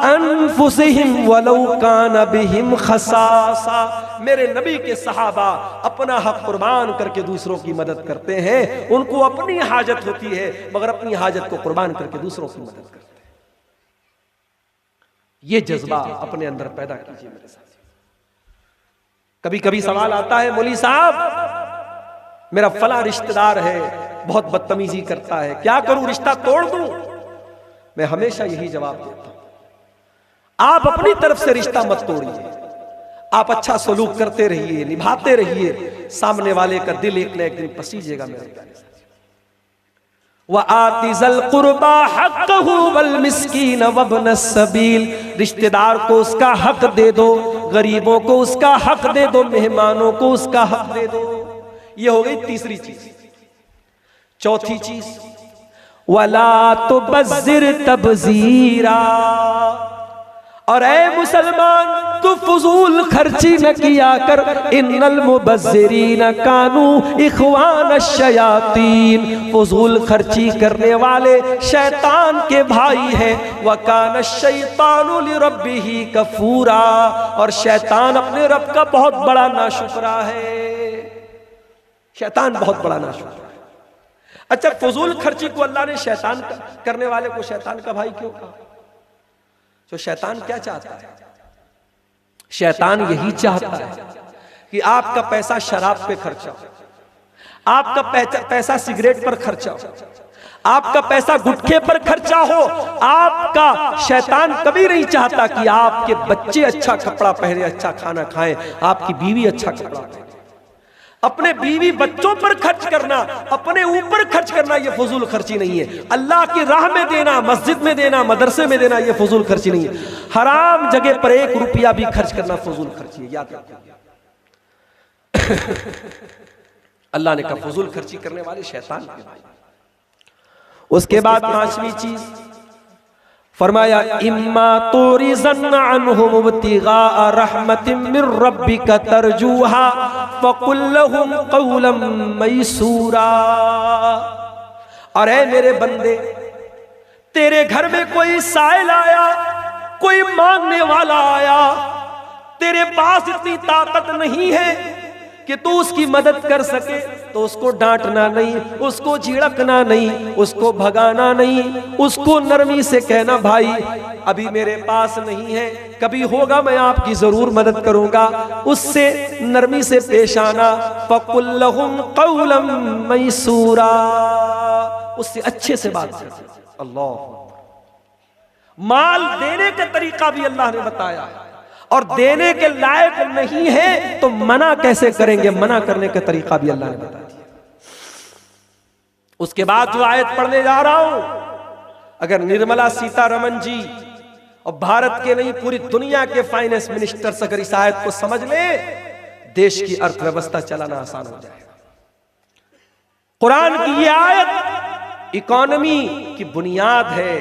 अनफुसिहिम वलौ कान बिहिम खसासा। मेरे नबी के सहाबा अपना हक कुर्बान करके दूसरों की मदद करते हैं। उनको अपनी हाजत होती है मगर अपनी हाजत को कुर्बान करके दूसरों की मदद करते हैं। ये जज्बा अपने अंदर पैदा कीजिए मेरे साथ। कभी कभी सवाल आता है, मौलवी साहब मेरा फला रिश्तेदार है, बहुत बदतमीजी करता है, क्या करूं, रिश्ता तोड़ दूं? मैं हमेशा यही जवाब देता हूं, आप अपनी तरफ से रिश्ता मत तोड़िए, आप अच्छा सलूक करते रहिए, निभाते रहिए, सामने वाले का दिल एक न एक दिन पसीजेगा मेरे प्यारे साथी। व आतिज़ल कुर्बा हक़्क़हु वल मिस्कीन वब्न सबील, रिश्तेदार को उसका हक दे दो, गरीबों को उसका हक दे दो, मेहमानों को उसका हक दे दो। ये हो गई तीसरी चीज। चौथी चीज, वला तुबज़्ज़िर तबज़ीरा, और ऐ मुसलमान तू फजूल खर्ची न किया कर, इन्नल मुबज़्ज़िरीन कानू इख़वान शयातीन, फजूल खर्ची करने वाले शैतान के भाई हैं। वकान शैतानु लिरब्बिही कफूरा, और शैतान अपने रब का बहुत बड़ा नाशुक्रा है। शैतान बहुत बड़ा नाशुक्रा है। अच्छा, फजूल खर्ची को अल्लाह ने शैतान करने वाले को शैतान का भाई क्यों कहा? तो शैतान क्या चाहता है? शैतान यही चाहता है कि आपका पैसा शराब पे खर्चा हो, आपका पैसा सिगरेट पर खर्चा हो, आपका पैसा गुटखे पर खर्चा हो। आपका शैतान कभी नहीं चाहता कि आपके बच्चे अच्छा कपड़ा पहने, अच्छा खाना खाएं, आपकी बीवी अच्छा कपड़ा पहने। अपने बीवी बच्चों पर खर्च करना, अपने ऊपर खर्च करना, यह फजूल खर्ची नहीं है। अल्लाह की राह में देना, मस्जिद में देना, मदरसे में देना, यह फजूल खर्ची नहीं है। हराम जगह पर 1 रुपया भी खर्च करना फजूल खर्ची है, याद रखिए। अल्लाह ने कहा फजूल खर्ची करने वाले शैतान के भाई। उसके बाद 5वीं चीज फरमाया, इम्मा तुरिज़न अन्हुम इब्तिगा रहमतिन मिर रब्बिका तरजूहा फकुल लहुम क़ौलन मैसूरा। और ऐ मेरे बंदे, तेरे घर में कोई साइल आया, कोई मांगने वाला आया, तेरे पास इतनी ताकत नहीं है कि तू उसकी मदद कर सके, तो उसको डांटना नहीं, उसको झिड़कना नहीं, उसको भगाना नहीं, उसको नरमी से कहना, भाई अभी मेरे पास नहीं है, कभी होगा मैं आपकी जरूर मदद करूंगा, उससे नरमी से पेश आना। फकुल लहुम क़ौलन मैसूरा, उससे अच्छे से बात कर। अल्लाह, माल देने का तरीका भी अल्लाह ने बताया है, और देने के लायक नहीं है तो मना कैसे करेंगे, मना करने का तरीका भी अल्लाह ने बता दिया। उसके बाद जो आयत पढ़ने जा रहा हूं, अगर निर्मला सीतारमण जी और भारत के नहीं पूरी दुनिया के फाइनेंस मिनिस्टर्स अगर इस आयत को समझ ले, देश की अर्थव्यवस्था चलाना आसान हो जाएगा। कुरान की यह आयत इकोनॉमी की बुनियाद है,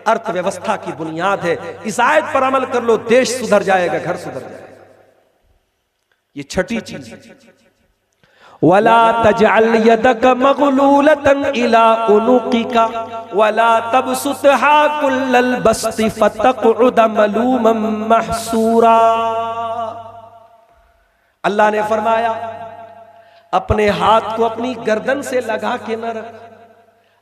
अर्थव्यवस्था की बुनियाद है। इस आयत पर अमल कर लो, देश सुधर जाएगा, घर सुधर जाएगा। ये छठी चीज है, वला तजअल यदक मगलूलतन इला उनुकिका वला तबसुतहा कुल्लल बस्ति फतक़उद मलूमन महसूरा। अल्लाह ने फरमाया, अपने हाथ को अपनी गर्दन से लगा के न रख,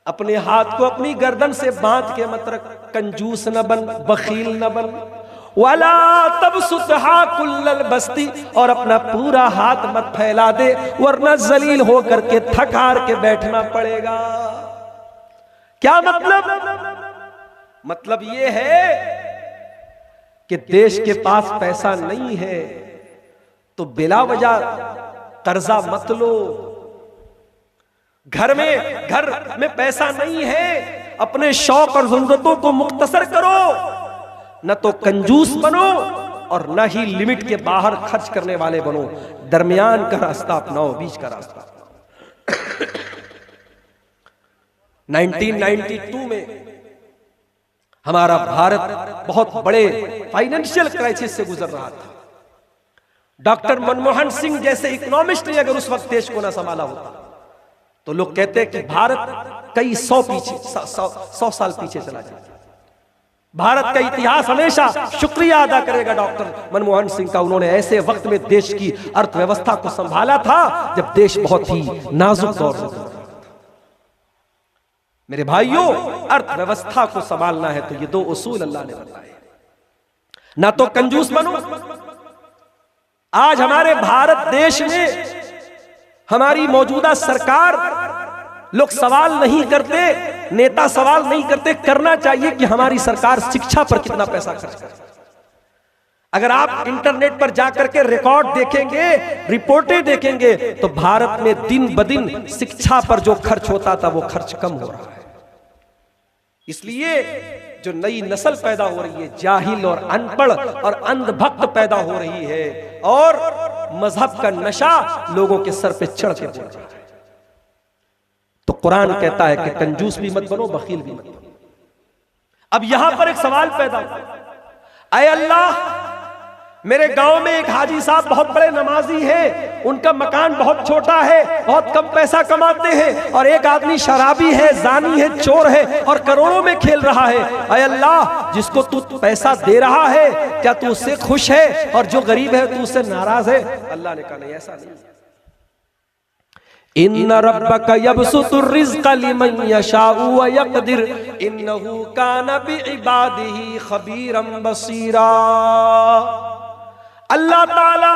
अपने हाथ को अपनी गर्दन से बांध के मत रख, कंजूस न बन, बखील न बन। वला तबसुतहा कुल्लल बस्ती, और अपना पूरा हाथ मत फैला दे, वरना जलील होकर के थक हार के बैठना पड़ेगा। क्या मतलब ये है कि देश के पास पैसा नहीं है तो बिला वजह कर्जा मत लो। घर में पैसा नहीं है अपने शौक और जरूरतों को मुख्तसर करो, न तो कंजूस बनो और न ही लिमिट के बाहर खर्च करने वाले बनो। दरमियान का रास्ता अपनाओ, बीच का रास्ता अपनाओ। 1992 में हमारा भारत बहुत बड़े फाइनेंशियल क्राइसिस से गुजर रहा था। डॉक्टर मनमोहन सिंह जैसे इकोनॉमिस्ट ने अगर उस वक्त देश को ना संभाला होता तो लोग कहते हैं कि भारत कई सौ साल पीछे चला जाता। भारत का इतिहास हमेशा शुक्रिया अदा करेगा डॉक्टर मनमोहन सिंह का। उन्होंने ऐसे वक्त में देश की अर्थव्यवस्था को संभाला था जब देश बहुत ही नाजुक दौर से गुजर रहा था। मेरे भाइयों, अर्थव्यवस्था को संभालना है तो ये दो उसूल अल्लाह ने बताए, ना तो कंजूस बनो। आज हमारे भारत देश में हमारी मौजूदा सरकार, लोग सवाल नहीं करते, नेता सवाल नहीं करते, करना चाहिए कि हमारी सरकार शिक्षा पर कितना पैसा खर्च करे। अगर आप इंटरनेट पर जाकर के रिकॉर्ड देखेंगे, रिपोर्टें देखेंगे, तो भारत में दिन ब दिन शिक्षा पर जो खर्च होता था वो खर्च कम हो रहा है। इसलिए जो नई नस्ल पैदा हो रही है, जाहिल और अनपढ़ और अंधभक्त पैदा हो रही है, और मजहब का नशा लोगों के सर पे चढ़ के बोल रहा है। तो कुरान कहता है कि कंजूस भी मत बनो, बखील भी मत बनो। अब यहां पर एक सवाल पैदा हुआ, अय अल्लाह, मेरे गांव में एक हाजी साहब बहुत बड़े नमाजी हैं, उनका मकान बहुत छोटा है, बहुत कम पैसा कमाते हैं, और एक आदमी शराबी है, जानी है, चोर है और करोड़ों में खेल रहा है। अय अल्लाह, जिसको तू पैसा दे रहा है क्या तू उससे खुश है, और जो गरीब है तू उससे नाराज है? अल्लाह ने कहा नहीं, ऐसा नहीं। इन्ना रब्बका यबसुतुर रिज़्क़ लिमन यशाउ व यक़दिर इन्नहु काना बिइबादिही खबीरम बसीरा। अल्लाह ताला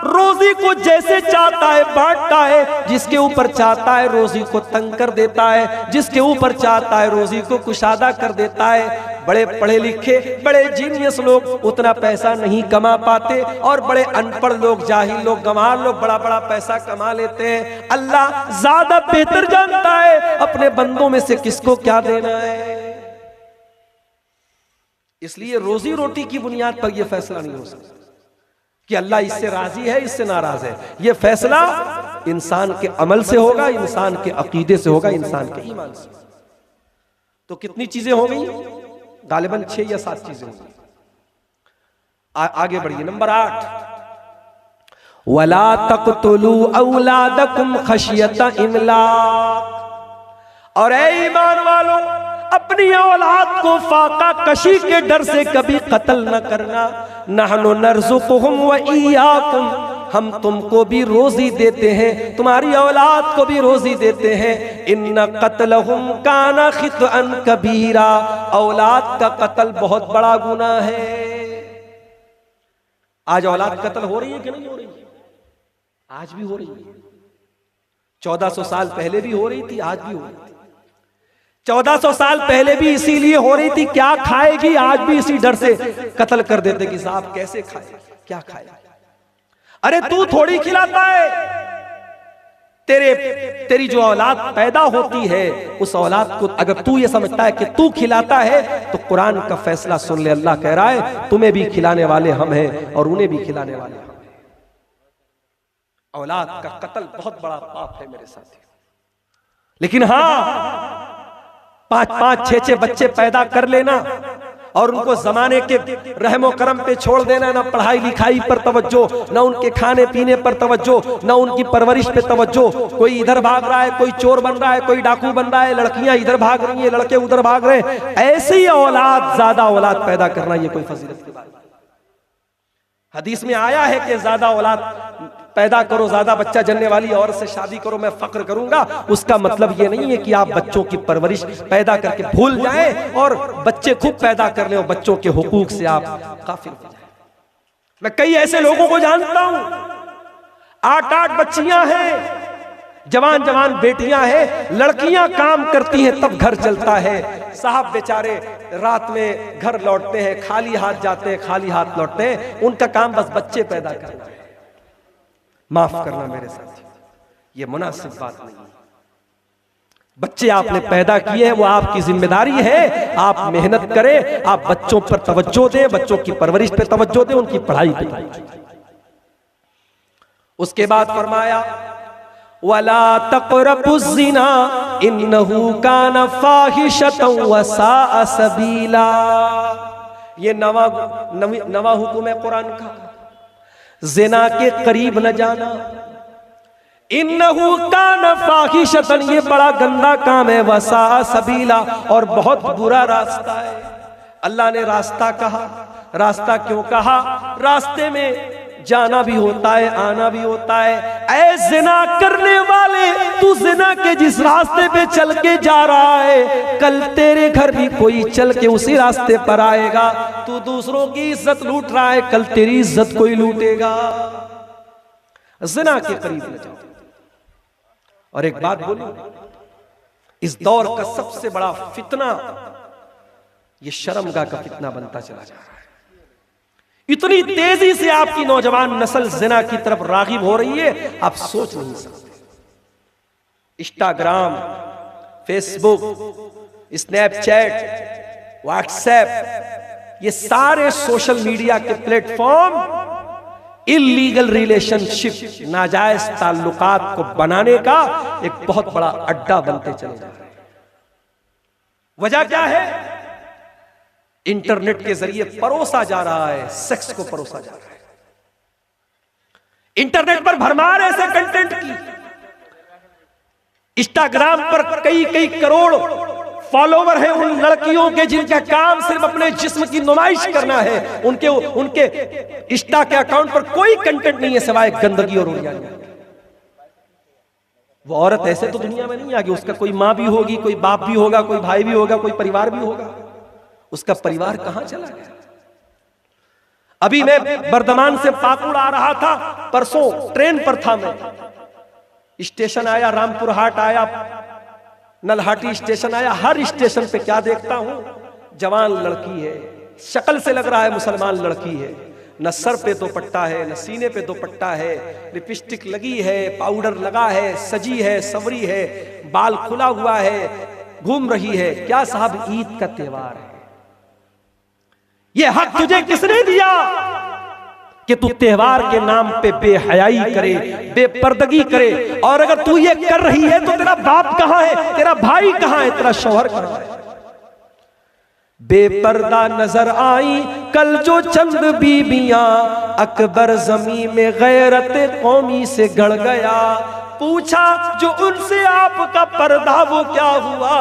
रोजी को जैसे चाहता है बांटता है, जिसके ऊपर चाहता है रोजी को तंग कर देता है, जिसके ऊपर चाहता है रोजी को कुशादा कर देता है। बड़े पढ़े लिखे, बड़े जीनियस लोग उतना पैसा नहीं कमा पाते, और बड़े अनपढ़ लोग, जाहिल लोग, गंवार लोग बड़ा बड़ा पैसा कमा लेते हैं। अल्लाह ज्यादा बेहतर जानता है अपने बंदों में से किसको क्या देना है। इसलिए रोजी रोटी की बुनियाद पर यह फैसला नहीं हो सकता कि अल्लाह इससे राजी है, इससे नाराज है। यह फैसला इंसान के अमल से होगा, इंसान के अकीदे से होगा, इंसान के ईमान से। तो कितनी चीजें हो गई? गालिबन 6 या 7 चीजें हो गई। आगे बढ़िए। नंबर 8, वला तक़तुलू औलादकुम खशियता इमलाक। और ऐ ईमान वालों, अपनी औलाद को फाका कशी के डर से कभी कत्ल न करना। नहनु नर्ज़ुकुहुम व इय्याकुम, हम तुमको भी रोजी देते हैं, तुम्हारी औलाद को भी रोजी देते हैं। इन्ना क़त्लहुम काना ख़ितअन कबीरा, औलाद का कत्ल बहुत बड़ा गुनाह है। आज औलाद कत्ल हो रही है कि नहीं हो रही है? आज भी हो रही है। 1400 साल पहले भी हो रही थी, आज भी हो रही थी। 1400 साल पहले भी इसीलिए हो रही थी, क्या खाएगी, आज भी इसी डर से कत्ल कर देते कि साहब कैसे खाए, क्या खाए। अरे तू थोड़ी खिलाता है, तेरी जो औलाद पैदा होती है उस औलाद को अगर तू ये समझता है कि तू खिलाता है तो कुरान का फैसला सुन ले। अल्लाह कह रहा है तुम्हें भी खिलाने वाले हम हैं और उन्हें भी खिलाने वाले हम हैं। औलाद का कत्ल बहुत बड़ा पाप है मेरे साथी। लेकिन हाँ, 5-5, 6-6 बच्चे पैदा कर लेना और उनको जमाने के रहमो करम पे छोड़ देना, ना पढ़ाई लिखाई पर तवज्जो, ना उनके खाने पीने पर तवज्जो, ना उनकी परवरिश पे तवज्जो। कोई इधर भाग रहा है, कोई चोर बन रहा है, कोई डाकू बन रहा है, लड़कियां इधर भाग रही हैं, लड़के उधर भाग रहे हैं। ऐसी औलाद, ज्यादा औलाद पैदा करना ये कोई फजीलत की बात नहीं। हदीस में आया है कि ज्यादा औलाद पैदा करो, ज्यादा बच्चा जनने वाली औरत से शादी करो, मैं फक्र करूंगा। उसका मतलब ये नहीं है कि आप बच्चों की परवरिश पैदा करके भूल जाएं और बच्चे खूब पैदा कर ले और बच्चों के हुकूक से आप काफिल हो जाएं। मैं कई ऐसे लोगों को जानता हूं, 8-8 बच्चियां हैं, जवान जवान बेटियां हैं, लड़कियां काम करती हैं तब घर चलता है। साहब बेचारे रात में घर लौटते हैं, खाली हाथ जाते हैं, खाली हाथ लौटते हैं। उनका काम बस बच्चे पैदा करना है। माफ करना मेरे साथ, ये मुनासिब बात नहीं है। बच्चे आपने पैदा किए हैं, वो आपकी जिम्मेदारी है। आप मेहनत करें, आप बच्चों पर तवज्जो दें, बच्चों की परवरिश पे तवज्जो दें, उनकी पढ़ाई पे तवज्जो दें। उसके बाद फरमाया वला तक़रबुज़्ज़िना इन्नहु काना फ़ाहिशतन व साअ सबीला। ये नवा हुक्म है कुरान का, ज़िना के करीब न जाना। इन्नहु काना फ़ाहिशतन, ये बड़ा गंदा काम है, व साअ सबीला, और बहुत बुरा रास्ता है। अल्लाह ने रास्ता कहा, रास्ता क्यों कहा? रास्ते में जाना भी होता है, आना भी होता है। ऐ जिना करने वाले, तू जिना के जिस रास्ते पे चल के जा रहा है, कल तेरे घर भी कोई चल के उसी रास्ते पर आएगा। तू दूसरों की इज्जत लूट रहा है, कल तेरी इज्जत कोई लूटेगा। जिना के करीब न जाओ। और एक बात बोलूं, इस दौर का सबसे बड़ा फितना ये शर्मगाह का फितना बनता चला जा रहा है। इतनी तेजी से आपकी नौजवान नस्ल जिना की तरफ रागिब हो रही है, आप सोच नहीं सकते। इंस्टाग्राम, फेसबुक, स्नैपचैट, व्हाट्सएप, ये सारे सोशल मीडिया के प्लेटफॉर्म इल्लीगल रिलेशनशिप, नाजायज ताल्लुकात को बनाने का एक बहुत बड़ा अड्डा बनते चले जा रहे हैं। वजह क्या है? इंटरनेट के जरिए परोसा जा रहा है, सेक्स को परोसा जा रहा है। इंटरनेट पर भरमार ऐसे कंटेंट की, इंस्टाग्राम पर कई कई करोड़ फॉलोवर हैं उन लड़कियों के जिनका काम सिर्फ अपने जिस्म की नुमाइश करना है। उनके इंस्टा के अकाउंट पर कोई कंटेंट नहीं है सिवाय गंदगी और उड़ियानी। वो औरत ऐसे तो दुनिया में नहीं आगी, उसका कोई माँ भी होगी, कोई बाप भी होगा, कोई भाई भी होगा, कोई परिवार भी होगा। उसका परिवार कहां चला गया? अभी मैं बर्दमान से पाकुड़ आ रहा था, परसों ट्रेन पर था मैं, स्टेशन आया, रामपुर हाट आया, नलहाटी स्टेशन आया। हर स्टेशन पे क्या देखता हूं? जवान लड़की है, शक्ल से लग रहा है मुसलमान लड़की है, न सर पे दुपट्टा है, न सीने पे दुपट्टा है, लिपस्टिक लगी है, पाउडर लगा है, सजी है, सवरी है, बाल खुला हुआ है, घूम रही है। क्या साहब, ईद का त्योहार है। ये हक तुझे किसने दिया कि तू त्योहार के नाम पे बेहयाई करे, बेपर्दगी करे? और अगर तू ये कर रही है तो तेरा बाप कहां है, तेरा भाई कहां है, तेरा शौहर कहां है? बेपर्दा नजर आई कल जो चंद बीबियां, अकबर जमी में गैरत कौमी से गड़ गया। पूछा जो उनसे आपका पर्दा वो क्या हुआ?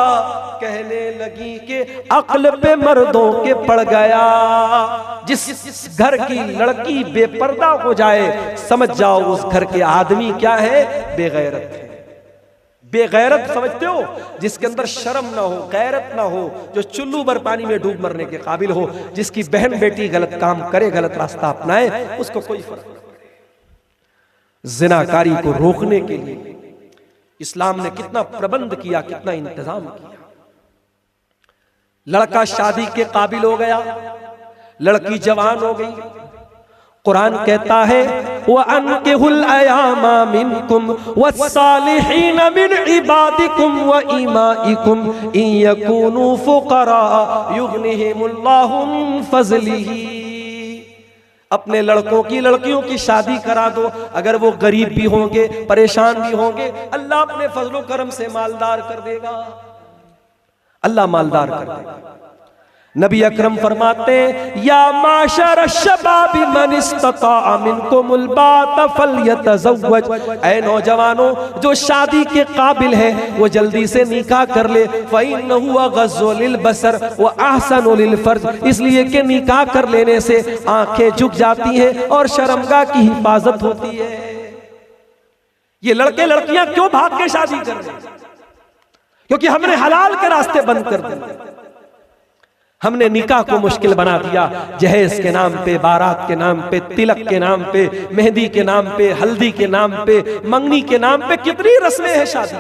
कहने लगी कि अक्ल पे मर्दों के पड़ गया। जिस घर की लड़की बेपर्दा हो जाए, समझ जाओ उस घर के आदमी क्या है? बेगैरत है। बेगैरत समझते हो? जिसके अंदर शर्म ना हो, गैरत ना हो, जो चुल्लू भर पानी में डूब मरने के काबिल हो, जिसकी बहन बेटी गलत काम करे, गलत रास्ता अपनाए, उसको कोई फर्क नहीं। जिनाकारी को रोकने के लिए इस्लाम ने कितना प्रबंध किया, कितना इंतजाम किया। लड़का शादी के काबिल हो गया, लड़की जवान हो गई। कुरान कहता है वअनकिहुल अयामा मिनकुम वस्सालिहीन मिन इबादिकुम व इमाइकुम इन यकूनू फुकरा युगनिहिमुल्लाहु मिन फज़लिही। अपने लड़कों की लड़कियों की शादी करा दो। अगर वो गरीब भी होंगे, परेशान भी होंगे, अल्लाह अपने फजलो करम से मालदार कर देगा। अल्लाह मालदार कर देगा। नबी अकरम फरमाते या माशर शबाबी मन इस्तता मिनकुमुल बात फलयतज़व्वज। ऐ नौजवानों, जो शादी के काबिल है वो जल्दी से निकाह कर ले। फ़इन्नहु अग़ज़्ज़ु लिलबसर व अहसनु लिलफ़र्ज। इसलिए कि निकाह कर लेने से आंखें झुक जाती हैं और शर्मगाह की हिफाजत होती है। ये लड़के लड़कियां क्यों भाग के शादी कर रहे हैं? क्योंकि हमने हलाल के रास्ते बंद कर दिए। हमने निकाह को मुश्किल बना दिया। जहेज के नाम पे, बारात के नाम पे, तिलक के नाम पे, मेहंदी के नाम पे, हल्दी के नाम पे, मंगनी के नाम पे कितनी रस्में हैं शादी।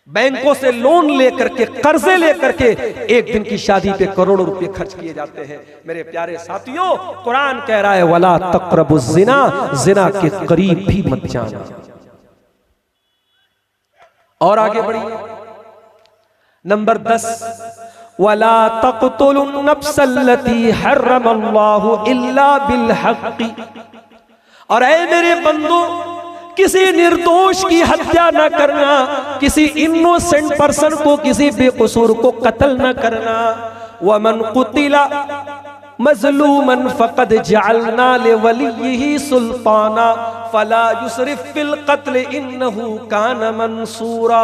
बैंकों से लोन लेकर के, कर्जे लेकर के एक दिन की शादी पे करोड़ों रुपए खर्च किए जाते हैं। मेरे प्यारे साथियों, कुरान कह रहा है वला तक़रबुज़्ज़िना, जिना के करीब भी मत जाना। और आगे बढ़िए, नंबर 10, वला तक़्तुलुन नफ्सल्लती हर्रमल्लाहु इल्ला बिल हक़्क़ि। और ऐ मेरे बंदो, किसी निर्दोष की हत्या न करना, किसी इनोसेंट पर्सन को, किसी बेकसूर को कत्ल न करना। वमन कुतिला मज़लूमन फ़क़द जअलना लिवलिय्यिही सुल्ताना फ़ला युसरिफ़ फ़िल क़त्ल इन्नहु कान मंसूरा।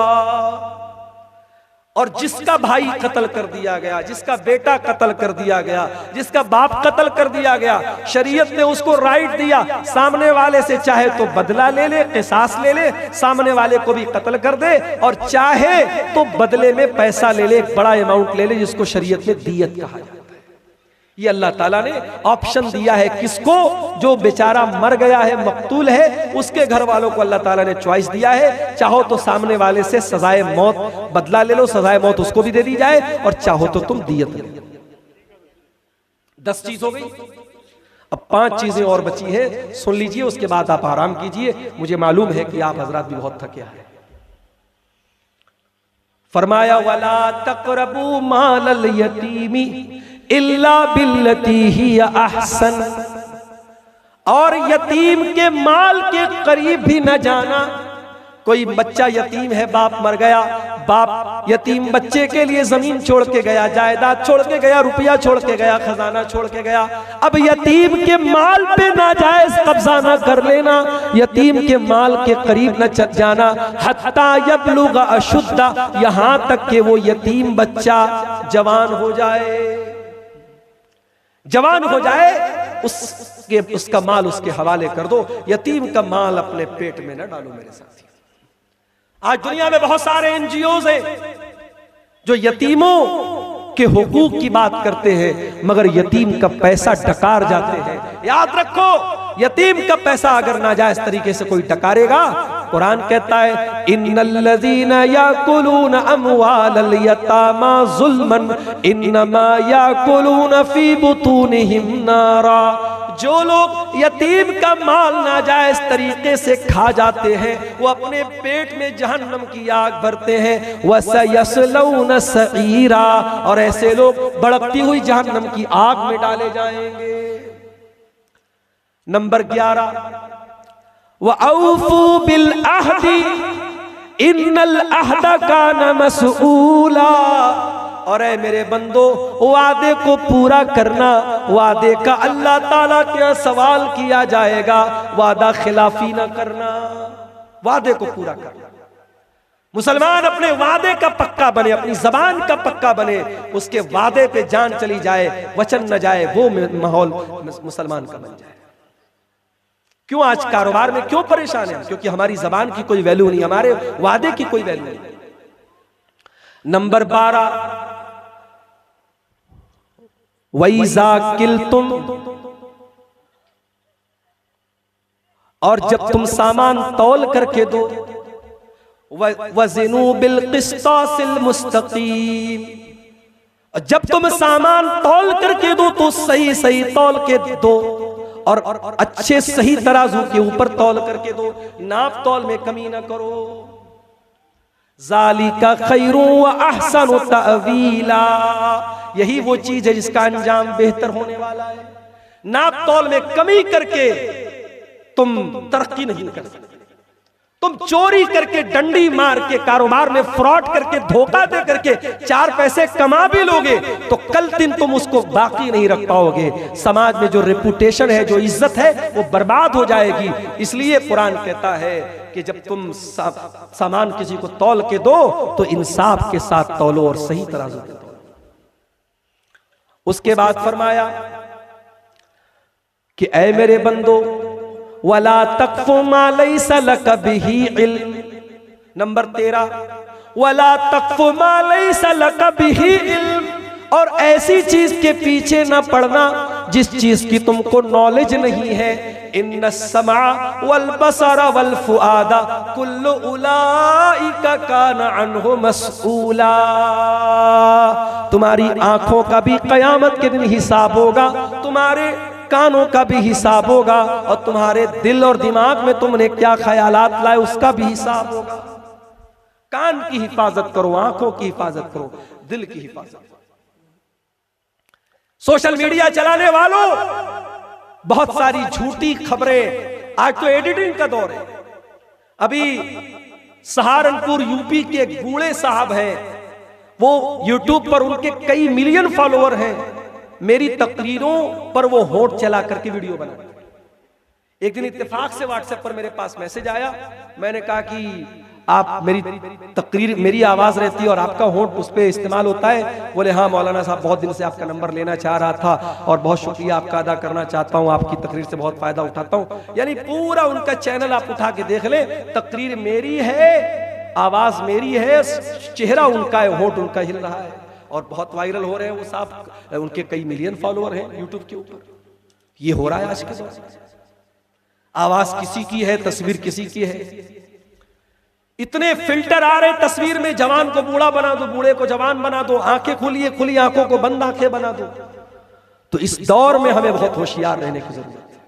और जिसका भाई कत्ल कर दिया गया, जिसका बेटा कत्ल कर दिया गया, जिसका बाप कत्ल कर दिया गया, शरीयत ने उसको राइट दिया, सामने वाले से चाहे तो बदला ले ले, क़िसास ले ले, सामने वाले को भी कत्ल कर दे, और चाहे तो बदले में पैसा ले ले, एक बड़ा अमाउंट ले ले, जिसको शरीयत में दियत कहा जाता है। ये अल्लाह ताला ने ऑप्शन दिया है किसको? जो बेचारा मर गया है, मकतूल है, उसके घर वालों को अल्लाह ताला ने चॉइस दिया है, चाहो तो सामने वाले से सजाए मौत बदला ले लो, सजाए मौत उसको भी दे दी जाए, और चाहो तो तुम दियत ले लो। 10 चीज हो गई, अब 5 चीजें और बची है, सुन लीजिए, उसके बाद आप आराम कीजिए। मुझे मालूम है कि आप हजरात भी बहुत थके हैं। फरमाया वला तक़रबू मालल यतीमी इल्ला बिल्लती हिया अहसन। और यतीम के माल के करीब भी न जाना। कोई बच्चा यतीम है, बाप मर गया, बाप यतीम बच्चे के लिए जमीन छोड़ के गया, जायदाद छोड़ के गया, रुपया छोड़ के गया, खजाना छोड़ के गया। अब यतीम के माल पे नाजायज कब्जा न कर लेना, यतीम के माल के करीब न जाना। हत्ता यबलुग अशुद्दा, यहां तक कि वो यतीम बच्चा जवान हो जाए, जवान हो जाए, उसका माल उसके हवाले कर दो। यतीम का माल अपने पेट में न डालो मेरे साथी। आज दुनिया में बहुत सारे एनजीओज हैं जो यतीमों के हुकूक की बात करते हैं, मगर यतीम का पैसा डकार जाते हैं। याद रखो, यतीम का पैसा अगर नाजायज तरीके से कोई डकारेगा, कुरान कहता है इन्नल्लज़ीना याकुलून अमवालल यतामा ज़ुल्मन इन्नमा याकुलून फी बुतूनिहिम नारा। जो लोग यतीम का माल नाजायज तरीके से खा जाते हैं, वो अपने पेट में जहन्नम की आग भरते हैं। वसयस्लौन सईरा, और ऐसे लोग भड़कती हुई जहन्नम की आग में डाले जाएंगे। नंबर 11, वऔफू बिल अहदी इन्नल अहदा कान मसऊला। और ऐ मेरे बंदो, वादे को पूरा करना, वादे का अल्लाह ताला के यहाँ सवाल किया जाएगा। वादा खिलाफी ना करना, वादे को पूरा करना। मुसलमान अपने वादे का पक्का बने, अपनी जबान का पक्का बने, उसके वादे पे जान चली जाए, वचन न जाए, वो माहौल मुसलमान का बन जाए। क्यों आज कारोबार में क्यों परेशान है? क्योंकि हमारी जबान की कोई वैल्यू नहीं, हमारे वादे की कोई वैल्यू नहीं। नंबर 12, वैज़ा किल्तुम, और जब तुम सामान तौल करके दो, वज़िनू बिल क़िस्तासिल मुस्तक़ीम, जब तुम सामान तौल करके दो तो सही सही तौल के दो, और अच्छे सही तराजू के ऊपर तौल करके दो, नाप तौल में कमी ना करो। ज़ालिका खैरुन व अहसनु तअवीला, यही वो चीज है जिसका अंजाम बेहतर होने वाला है। नाप तौल में कमी करके तुम तरक्की नहीं कर सकते। तुम चोरी करके, डंडी मार के, कारोबार में फ्रॉड करके, धोखा दे करके 4 पैसे कमा भी लोगे तो कल दिन तुम उसको बाकी नहीं रख पाओगे। समाज में जो रेपुटेशन है, जो इज्जत है, वो बर्बाद हो जाएगी। इसलिए कुरान कहता है कि जब तुम सामान किसी को तौल के दो तो इंसाफ के साथ तौलो और सही तराजू के तौलो। उसके बाद फरमाया कि ऐ मेरे बंदो, वला तक़फ़ु मा लैसा लक बिही इल्म। नंबर 13, वला तक़फ़ु मा लैसा लक बिही इल्म, और ऐसी चीज के पीछे न पड़ना जिस चीज की तुमको नॉलेज नहीं है। इन्न समा वल बसरा वल फुआदा कुल्लु उलाइका कान अन्हु मसऊला। तुम्हारी आंखों का भी कयामत के दिन हिसाब होगा, तुम्हारे कानों का भी हिसाब होगा, और तुम्हारे दिल और दिमाग में तुमने क्या ख्यालात लाए उसका भी हिसाब होगा। कान की हिफाजत करो, आंखों की हिफाजत करो, दिल की हिफाजत करो। सोशल मीडिया चलाने वालों, बहुत सारी झूठी खबरें, आज तो एडिटिंग का दौर है। अभी सहारनपुर यूपी के बूढ़े साहब हैं, वो यूट्यूब पर उनके कई मिलियन फॉलोअर हैं। मेरी तकरीरों पर वो होंठ चला करके वीडियो बनाते। एक दिन इत्तेफाक से व्हाट्सएप पर मेरे पास मैसेज आया, मैंने कहा कि आप मेरी तकरीर, मेरी आवाज रहती है और आपका होंठ उस पर इस्तेमाल होता है। बोले हाँ मौलाना साहब, बहुत दिन से आपका नंबर लेना चाह रहा था और बहुत शुक्रिया आपका अदा करना चाहता हूँ, आपकी तकरीर से बहुत फायदा उठाता हूँ। यानी पूरा उनका चैनल आप उठा के देख ले, तकरीर मेरी है, आवाज मेरी है, चेहरा उनका है, होंठ उनका हिल रहा है और बहुत वायरल हो रहे हैं वो साहब। उनके कई मिलियन फॉलोअर हैं यूट्यूब के ऊपर। ये हो रहा है आज के दौर में। आवाज किसी की है, तस्वीर किसी की है। इतने फिल्टर आ रहे तस्वीर में, जवान को बूढ़ा बना दो, बूढ़े को जवान बना दो, आंखें खुली खुली आंखों को बंद आंखें बना दो। तो इस दौर में हमें बहुत होशियार रहने की जरूरत है।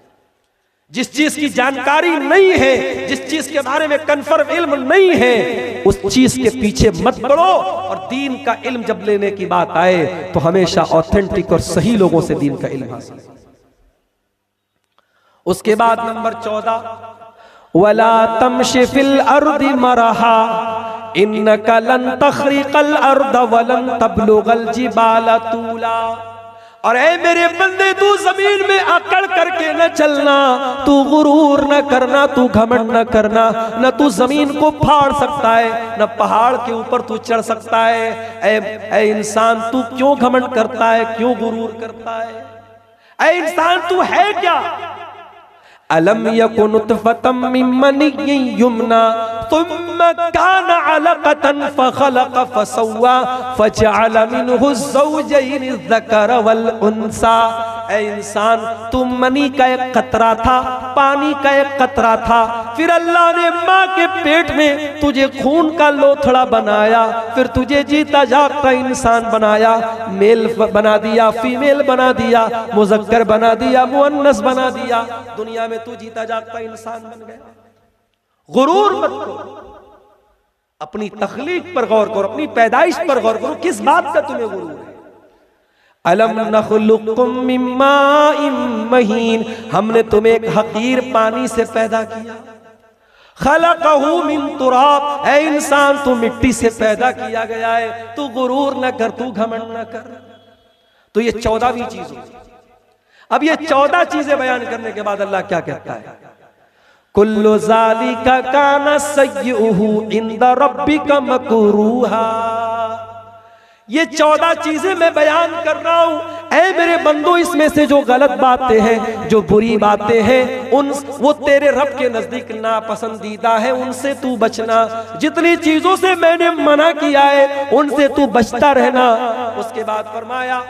जिस चीज की जानकारी नहीं है, जिस चीज के बारे में कन्फर्म इल्म नहीं है, उस चीज के पीछे मत पड़ो। और दीन का इल्म जब लेने की बात आए तो हमेशा ऑथेंटिक और सही लोगों से दीन का इल्म हासिल। उसके बाद नंबर 14, वला तमशी फिल अर्दी मरहा इन्नका लन तखरिकल अर्द वलन तबलुगल जिबाल तूला। और ऐ मेरे बंदे, तू जमीन में अकड़ करके न चलना, तू गुरूर न करना, तू घमंड न करना। न तू जमीन को फाड़ सकता है, न पहाड़ के ऊपर तू चढ़ सकता है। ऐ इंसान, तू क्यों घमंड करता है, क्यों गुरूर करता है? ऐ इंसान, तू है क्या? अलम यकुन नुतफतम मिन मनिय्यिन युमना सुम्मा कान अलक़तन फखलक़ फसव्वा फजअल मिनहु ज़ौजैनि ज़कर वल उन्सा। ऐ इंसान, तू मनी का एक कतरा था, पानी का एक कतरा था, फिर अल्लाह ने माँ के पेट में तुझे खून का लोथड़ा बनाया, फिर तुझे जीता जागता इंसान बनाया, मेल बना दिया, फीमेल बना दिया, मुज़क्कर बना दिया, मुअन्नस बना दिया। दुनिया में तू जीता जागता इंसान बन गया। गुरूर मत करो, अपनी तख्लीक पर गौर करो, अपनी पैदाइश पर गौर करो, किस बात का तुम्हें गुरूर है? अलम नखलुकुम मिन माइन महीन, हमने तुम्हें एक हकीर पानी से पैदा किया। खलक़हू मिन तुराब, ऐ इंसान तू मिट्टी से पैदा किया गया है, तू गुरूर न कर, तू घमंड न कर। तो ये 14वीं चीज होगी। अब ये 14 चीजें बयान करने के बाद अल्लाह क्या कहता है? कुल्लु ज़ालिका काना सय्युहु इंदा रब्बिका मकरूहा। ये 14 चीजें मैं बयान कर रहा हूं, ऐ मेरे बंदो, इसमें से जो गलत बातें हैं, जो बुरी बातें हैं, वो तेरे रब के नजदीक नापसंदीदा है, उनसे तू बचना। जितनी चीजों से मैंने मना किया है उनसे तू बचता रहना। उसके बाद फरमाया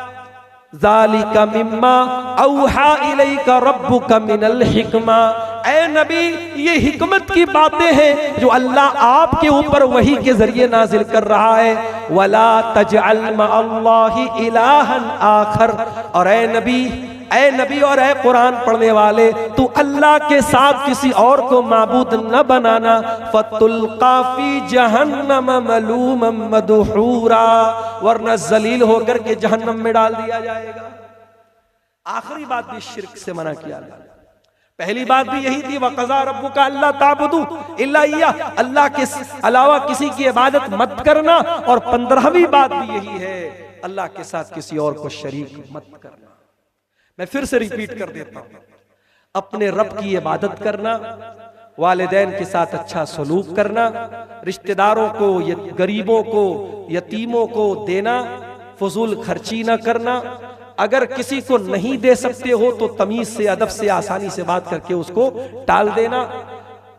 ज़ालिका मिम्मा औहा इलैका रब्बुका मिनल हिकमा। ऐ नबी, ये हिकमत की बातें हैं जो अल्लाह आपके ऊपर वही के जरिए नाजिल कर रहा है। वला तजअल मअल्लाहि इलाहन आखर। और ऐ नबी और ऐ कुरान पढ़ने वाले, तू अल्लाह के साथ किसी और को माबूद न बनाना। फतुल्का फी जहन्नम मलूमम मदहूरा, वरना जलील होकर के जहन्नम में डाल दिया जाएगा। आखिरी बात भी शिर्क से मना किया गया। पहली बात भी यही थी, वक़ज़ा रब्बुका अल्ला ताबुदू इल्ला इय्याह, अल्लाह के अलावा किसी की इबादत मत करना। और 15वीं बात भी यही है, अल्लाह के साथ किसी और को शरीक मत करना। मैं फिर से रिपीट कर देता हूं, अपने रब की इबादत करना, वालिदैन के साथ अच्छा सलूक करना, रिश्तेदारों को, गरीबों को, यतीमों को देना, फजूल खर्ची ना करना। अगर किसी को नहीं दे सकते हो तो तमीज से, अदब से, आसानी से बात करके उसको टाल देना।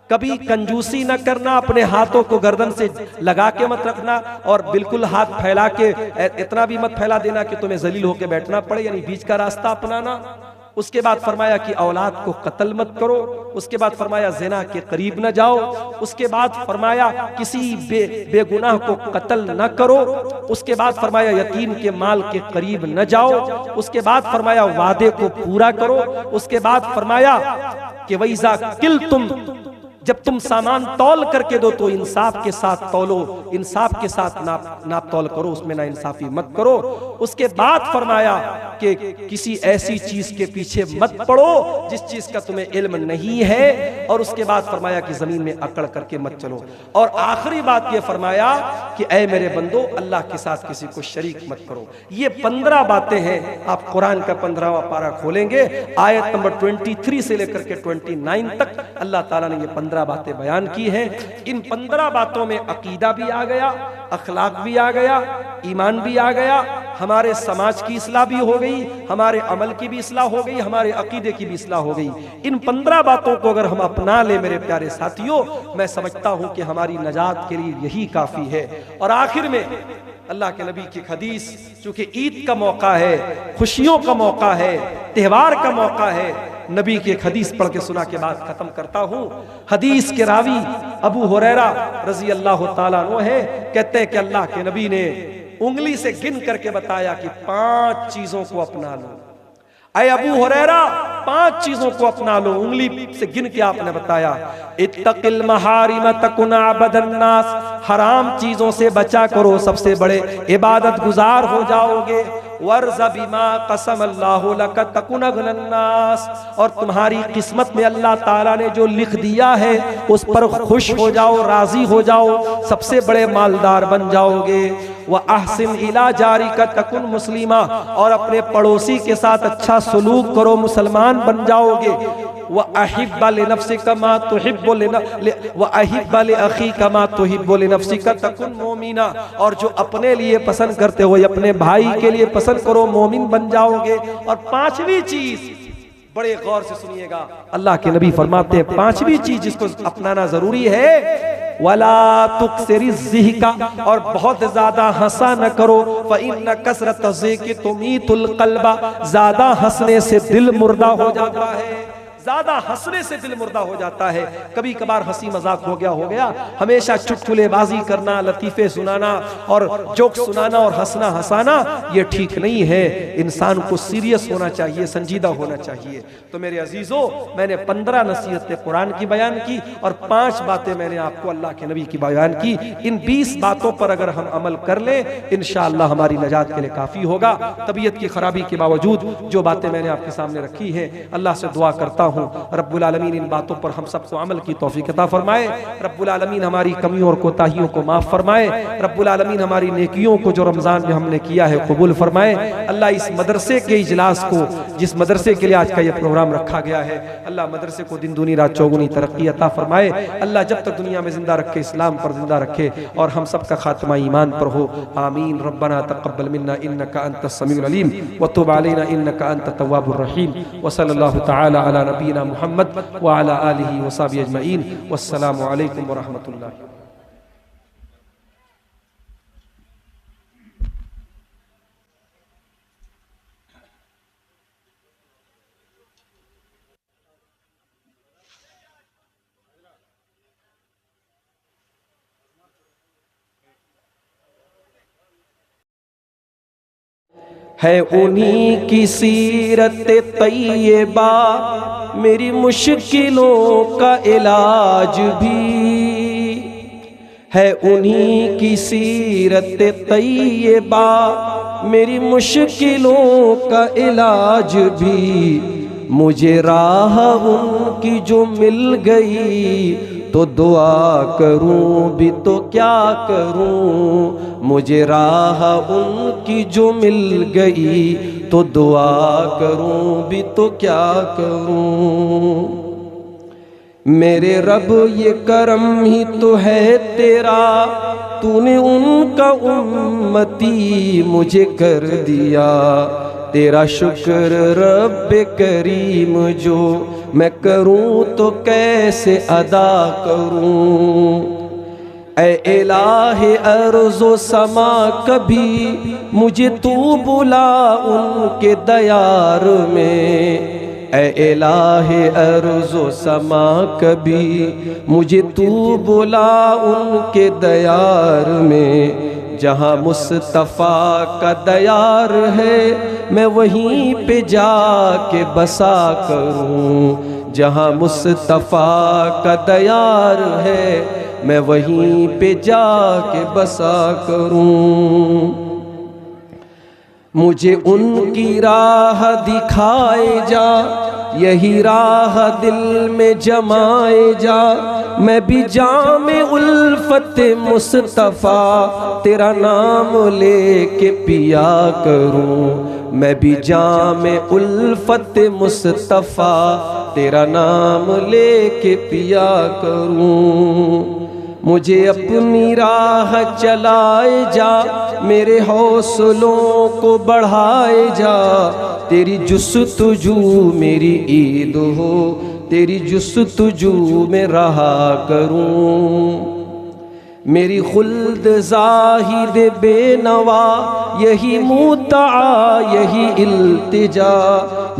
कभी कंजूसी न करना, अपने हाथों को गर्दन से लगा के मत रखना और बिल्कुल हाथ फैला के इतना भी मत फैला देना कि तुम्हें जलील होकर बैठना पड़े, यानी बीच का रास्ता अपनाना। उसके बाद फरमाया कि औलाद को कत्ल मत करो। उसके बाद फरमाया ज़िना के करीब न जाओ। उसके बाद फरमाया किसी बेगुनाह को कत्ल न करो। उसके बाद फरमाया यतीम के माल के करीब न जाओ। उसके बाद फरमाया वादे को पूरा करो। उसके बाद फरमाया कि वैज़ा किल तुम, जब तुम सामान तौल करके दो तो इंसाफ के साथ तौलो, इंसाफ के साथ नाप तौल करो, उसमें ना इंसाफी मत करो। उसके बाद फरमाया कि किसी ऐसी चीज के पीछे मत पड़ो जिस चीज का तुम्हें इल्म नहीं है, और उसके बाद फरमाया कि जमीन में अकड़ करके मत चलो। और आखिरी बात यह फरमाया कि ऐ मेरे बंदो, अल्लाह के साथ किसी को शरीक मत करो। ये 15 बातें हैं। आप कुरान का 15वां पारा खोलेंगे, आयत नंबर 23 से लेकर के 29 तक अल्लाह ताला ने ये 15 बातें बयान की हैं। इन 15 बातों में अकीदा भी आ गया, अखलाक भी आ गया, ईमान भी आ गया, हमारे समाज की इस्लाह भी हो गई, हमारे अमल की भी इस्लाह हो गई, हमारे अकीदे की भी इस्लाह हो गई। इन 15 बातों को अगर हम अपना ले मेरे प्यारे साथियों, मैं समझता हूं कि हमारी नजात के लिए यही काफी है। और आखिर में अल्लाह के नबी की हदीस, चूंकि ईद का मौका है, खुशियों का मौका है, त्योहार का मौका है, नबी की एक हदीस पढ़ के सुना के बाद खत्म करता हूं। हदीस के रावी अबू हुरैरा रजी अल्लाह ताला अन्हु है, कहते हैं कि अल्लाह के नबी ने उंगली से गिन करके बताया कि 5 चीजों को अपना लो। अय अबू हुरैरा, 5 चीजों को अपना लो। उंगली से गिन के आपने बताया, इत्तकिल महारिम तकुन अबदन नास, हराम चीजों से बचा करो, सबसे बड़े इबादत गुजार हो जाओगे। वर्ज़ बिमा कसम अल्लाहु लक तकुन अगनन नास, और तुम्हारी किस्मत में अल्लाह ताला ने जो लिख दिया है उस पर खुश हो जाओ, राजी हो जाओ, सबसे बड़े मालदार बन जाओगे। व अहसिन इला जारी का तकुन मुस्लिमा, और अपने पड़ोसी के साथ अच्छा सलूक करो, मुसलमान बन जाओगे। व अहिब्बा लिनफ्सिका मा तुहिब्बु व अहिब्बा लिअखीका मा तुहिब्बु लिनफ्सिका तकुन मोमिना, और जो अपने लिए पसंद करते हो अपने भाई के लिए पसंद करो, मोमिन बन जाओगे। और 5वीं चीज, बड़े गौर से सुनिएगा, अल्लाह के नबी फरमाते हैं 5वीं चीज जिसको अपनाना जरूरी है, वला तुक्सिरि ज़िहिका, और बहुत ज्यादा हंसा न करो। फ़इन्न कसरत ज़िहिकी तुमीतुल क़ल्बा, ज्यादा हंसने से दिल मुर्दा हो जाता है, ज्यादा हंसने से दिल मुर्दा हो जाता है। कभी कभार हंसी मजाक हो गया, हमेशा चुटकुलेबाजी करना, लतीफे सुनाना और जोक सुनाना और हंसना हंसाना, ये ठीक नहीं है। इंसान को सीरियस होना चाहिए, संजीदा होना चाहिए। तो मेरे अजीजों, मैंने 15 नसीहतें कुरान की बयान की और 5 बातें मैंने आपको अल्लाह के नबी की बयान की। इन 20 बातों पर अगर हम अमल कर लें, इंशाअल्लाह हमारी नजात के लिए काफी होगा। तबीयत की खराबी के बावजूद जो बातें मैंने आपके सामने रखी हैं, अल्लाह से दुआ करता हूँ रब्बुल आलमीन इन बातों पर हम सबको अमल की तौफीक अता फरमाए। रब्बुल आलमीन हमारी कमियों और कोताहियों को माफ फरमाए। रब्बुल आलमीन हमारी नेकियों को जो रमजान में हमने किया है कबूल फरमाए। अल्लाह इस मदरसे के इजलास को, जिस मदरसे के लिए आज का ये प्रोग्राम रखा गया है, अल्लाह मदरसे को दिन दूनी रात चौगुनी तरक्की अता फरमाए। अल्लाह जब तक दुनिया में जिंदा रखे, इस्लाम पर जिंदा रखे और हम सब का खात्मा ईमान पर हो। आमीन। रब्बना तक़ब्बल मिन्ना इन्नका अंतस समीउल अलीम व तुब अलैना इन्नका अंतत तव्वाबुर रहीम। व सल्लल्लाहु तआला अला नबीना मुहम्मद व अला आलिहि व सहबिहि अजमईन। वस्सलामु अलैकुम व रहमतुल्लाह। है उन्हीं की सीरत तैयबा मेरी मुश्किलों का इलाज भी, है उन्हीं की सीरत तैयबा मेरी मुश्किलों का इलाज भी। मुझे राह उनकी जो मिल गई तो दुआ करूं भी तो क्या करूं। मुझे राह उनकी जो मिल गई तो दुआ करूं भी तो क्या करूं। मेरे रब ये करम ही तो है तेरा, तूने उनका उम्मती मुझे कर दिया। तेरा शुक्र रब्बे करीम जो मैं करूं तो कैसे अदा करूं। ऐ इलाहे अर्ज़ो समा कभी मुझे तू बुला उनके दयार में। ऐ इलाहे अर्ज़ो समा कभी मुझे तू बुला उनके दयार में। जहाँ मुस्तफ़ा का दयार है मैं वहीं पे जाके बसा करूं। जहाँ मुस्तफ़ा का दयार है मैं वहीं पे जाके बसा करूं। मुझे उनकी राह दिखाए जा, यही राह दिल में जमाए जा, मैं भी जामे उल्फत मुस्तफ़ा तेरा नाम लेके पिया करूं। मैं भी जामे उल्फत मुस्तफ़ा तेरा नाम लेके पिया करूं। मुझे अपनी राह चलाए जा, मेरे हौसलों को बढ़ाए जा, तेरी जुस्तजू मेरी ईद हो, तेरी जुस्तजू में रहा करूं। मेरी खुल्द ज़ाहिद बेनवा यही मुता यही इल्तिजा,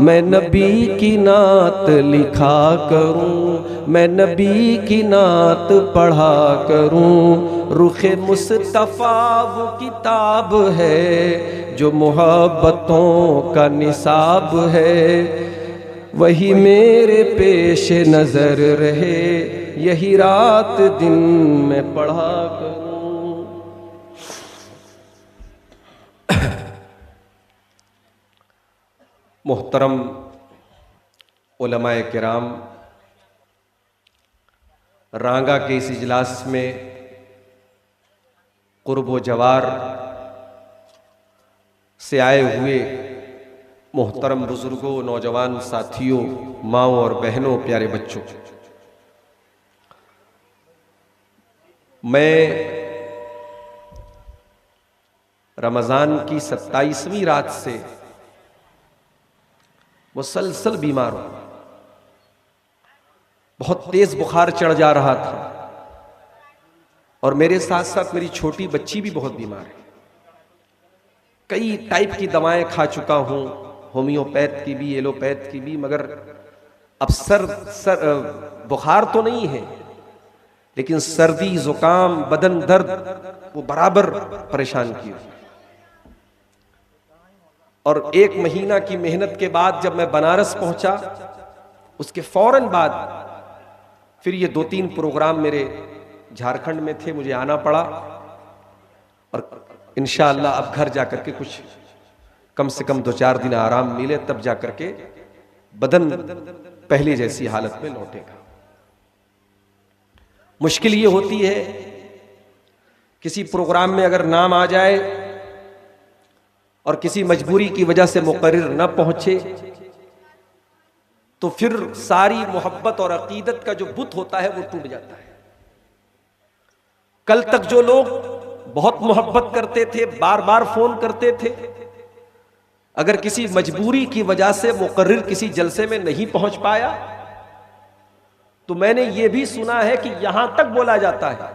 मैं नबी की नात लिखा करूं, मैं नबी की नात पढ़ा करूं। रुखे मुस्तफ़ा वो किताब है जो मोहब्बतों का निसाब है, वही मेरे पेश नजर रहे, यही रात दिन में पढ़ा करूं। मोहतरम उलमाए किराम, रांगा के इस इजलास में कुर्ब व जवार से आए हुए मोहतरम बुजुर्गों, नौजवान साथियों, माओ और बहनों, प्यारे बच्चों, मैं रमज़ान की 27वीं रात से मुसलसल बीमार हूं। बहुत तेज बुखार चढ़ जा रहा था और मेरे साथ साथ मेरी छोटी बच्ची भी बहुत बीमार है। कई टाइप की दवाएं खा चुका हूं, होम्योपैथ की भी, एलोपैथ की भी, मगर अब बुखार तो नहीं है, लेकिन सर्दी, जुकाम, बदन दर्द वो बराबर परेशान किए। और 1 महीना की मेहनत के बाद जब मैं बनारस पहुंचा, उसके फौरन बाद फिर ये 2-3 प्रोग्राम मेरे झारखंड में थे, मुझे आना पड़ा। और इंशाअल्लाह अब घर जाकर के कुछ कम से कम 2-4 दिन आराम मिले, तब जाकर के बदन पहले जैसी हालत में लौटेगा। मुश्किल ये होती है किसी प्रोग्राम में अगर नाम आ जाए और किसी मजबूरी की वजह से मुकर्रिर न पहुंचे, तो फिर सारी मोहब्बत और अकीदत का जो बुत होता है वो टूट जाता है। कल तक जो लोग बहुत मोहब्बत करते थे, बार बार फोन करते थे, अगर किसी मजबूरी की वजह से मुकर्रिर किसी जलसे में नहीं पहुंच पाया, तो मैंने ये भी सुना है कि यहां तक बोला जाता है,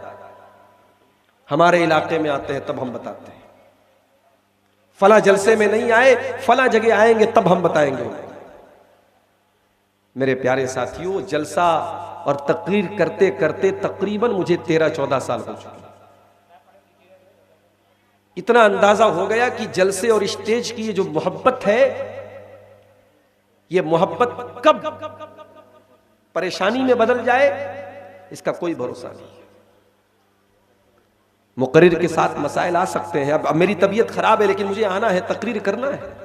हमारे इलाके में आते हैं तब हम बताते हैं, फला जलसे में नहीं आए, फला जगह आएंगे तब हम बताएंगे। मेरे प्यारे साथियों, जलसा और तकरीर करते करते तकरीबन मुझे 13-14 साल हो चुके। इतना अंदाजा हो गया कि जलसे और स्टेज की ये जो मोहब्बत है, ये मोहब्बत कब परेशानी में बदल जाए इसका कोई भरोसा नहीं। मुकर्रिर के साथ मसाइल आ सकते हैं। अब मेरी तबीयत खराब है लेकिन मुझे आना है, तकरीर करना है।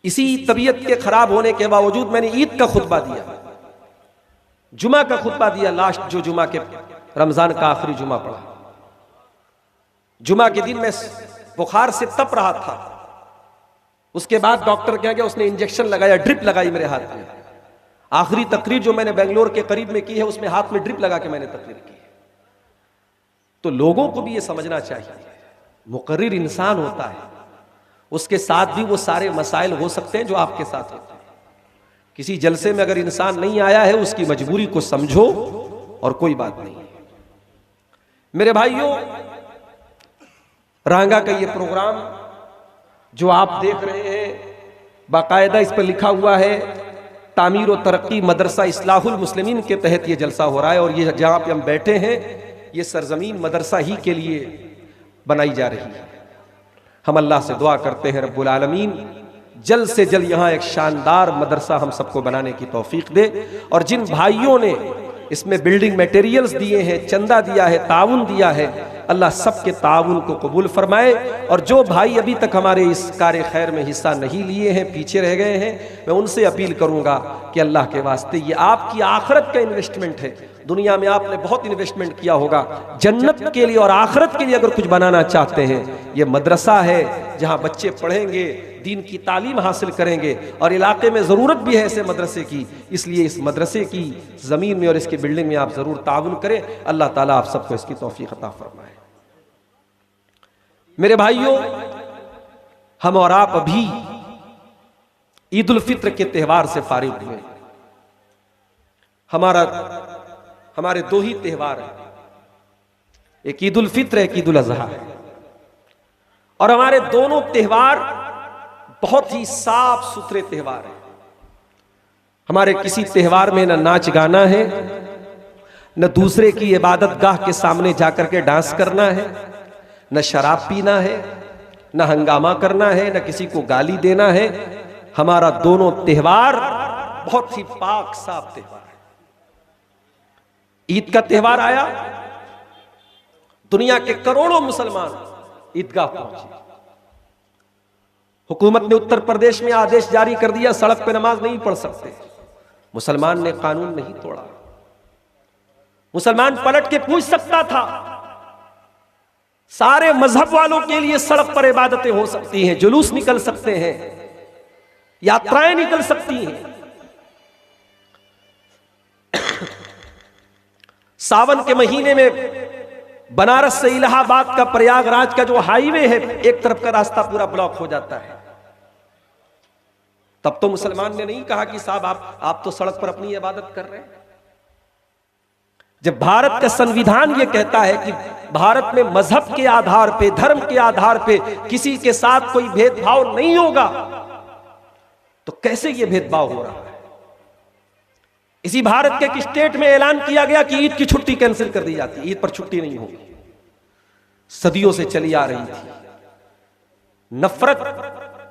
इसी तबीयत के खराब होने के बावजूद मैंने ईद का खुतबा दिया, जुमा का खुतबा दिया। लास्ट जो जुमा के रमजान का आखिरी जुमा पड़ा, जुमा के दिन मैं बुखार से तप रहा था। उसके बाद डॉक्टर क्या गया, उसने इंजेक्शन लगाया, ड्रिप लगाई मेरे हाथ में। आखिरी तकरीर जो मैंने बेंगलोर के करीब में की है, उसमें हाथ में ड्रिप लगा के मैंने तकरीर की। तो लोगों को भी ये समझना चाहिए, मुकर्रिर इंसान होता है, उसके साथ भी वो सारे मसाइल हो सकते हैं जो आपके साथ होते हैं। किसी जलसे में अगर इंसान नहीं आया है, उसकी मजबूरी को समझो और कोई बात नहीं। मेरे भाइयों, रांगा का ये प्रोग्राम जो आप देख रहे हैं, बाकायदा इस पर लिखा हुआ है तामीर और तरक्की मदरसा इस्लाहुल मुस्लिमीन के तहत ये जलसा हो रहा है। और ये जहाँ पे हम बैठे हैं, ये सरजमीन मदरसा ही के लिए बनाई जा रही है। हम अल्लाह से दुआ करते हैं रब्बुल आलमीन जल्द से जल्द यहाँ एक शानदार मदरसा हम सबको बनाने की तौफीक दे। और जिन भाइयों ने इसमें बिल्डिंग मटेरियल्स दिए हैं, चंदा दिया है, ताउन दिया है, अल्लाह सबके ताउन को कबूल फरमाए। और जो भाई अभी तक हमारे इस कार्य खैर में हिस्सा नहीं लिए हैं, पीछे रह गए हैं, मैं उनसे अपील करूंगा कि अल्लाह के वास्ते ये आपकी आखिरत का इन्वेस्टमेंट है। दुनिया में आपने बहुत इन्वेस्टमेंट किया होगा, जन्नत के लिए और आखिरत के लिए अगर कुछ बनाना चाहते हैं, ये मदरसा है जहां बच्चे पढ़ेंगे, दीन की तालीम हासिल करेंगे। और इलाके में ज़रूरत भी है ऐसे मदरसे की, इसलिए इस मदरसे की ज़मीन में और इसकी बिल्डिंग में आप ज़रूर ताउन करें। अल्लाह ताला आप सबको इसकी तौफीक अता फरमाए। मेरे भाइयों, हम और आप अभी ईद उल फित्र के त्यौहार से फारिग हुए। हमारे दो ही त्यौहार हैं, एक ईद उल फित्र, एक ईद उल अजहा है। और हमारे दोनों त्यौहार बहुत ही साफ सुथरे त्यौहार हैं। हमारे किसी त्यौहार में न नाच गाना है, न दूसरे की इबादत गाह के सामने जाकर के डांस करना है, न शराब पीना है, न हंगामा करना है, न किसी को गाली देना है। हमारा दोनों त्यौहार बहुत ही पाक साफ त्यौहार है। ईद का त्यौहार आया, दुनिया के करोड़ों मुसलमान ईदगाह पहुंचे। हुकूमत ने उत्तर प्रदेश में आदेश जारी कर दिया, सड़क पे नमाज नहीं पढ़ सकते। मुसलमान ने कानून नहीं तोड़ा। मुसलमान पलट के पूछ सकता था। सारे मजहब वालों के लिए सड़क पर इबादतें हो सकती हैं, जुलूस निकल सकते हैं, यात्राएं निकल सकती हैं। सावन के महीने में बनारस से इलाहाबाद का, प्रयागराज का जो हाईवे है, एक तरफ का रास्ता पूरा ब्लॉक हो जाता है। तब तो मुसलमान ने नहीं कहा कि साहब आप तो सड़क पर अपनी इबादत कर रहे हैं। जब भारत का संविधान यह कहता है कि भारत में मजहब के आधार पे, धर्म के आधार पे किसी के साथ कोई भेदभाव नहीं होगा, तो कैसे यह भेदभाव हो रहा है? इसी भारत के एक स्टेट में ऐलान किया गया कि ईद की छुट्टी कैंसिल कर दी जाती है, ईद पर छुट्टी नहीं होगी। सदियों से चली आ रही थी नफरत,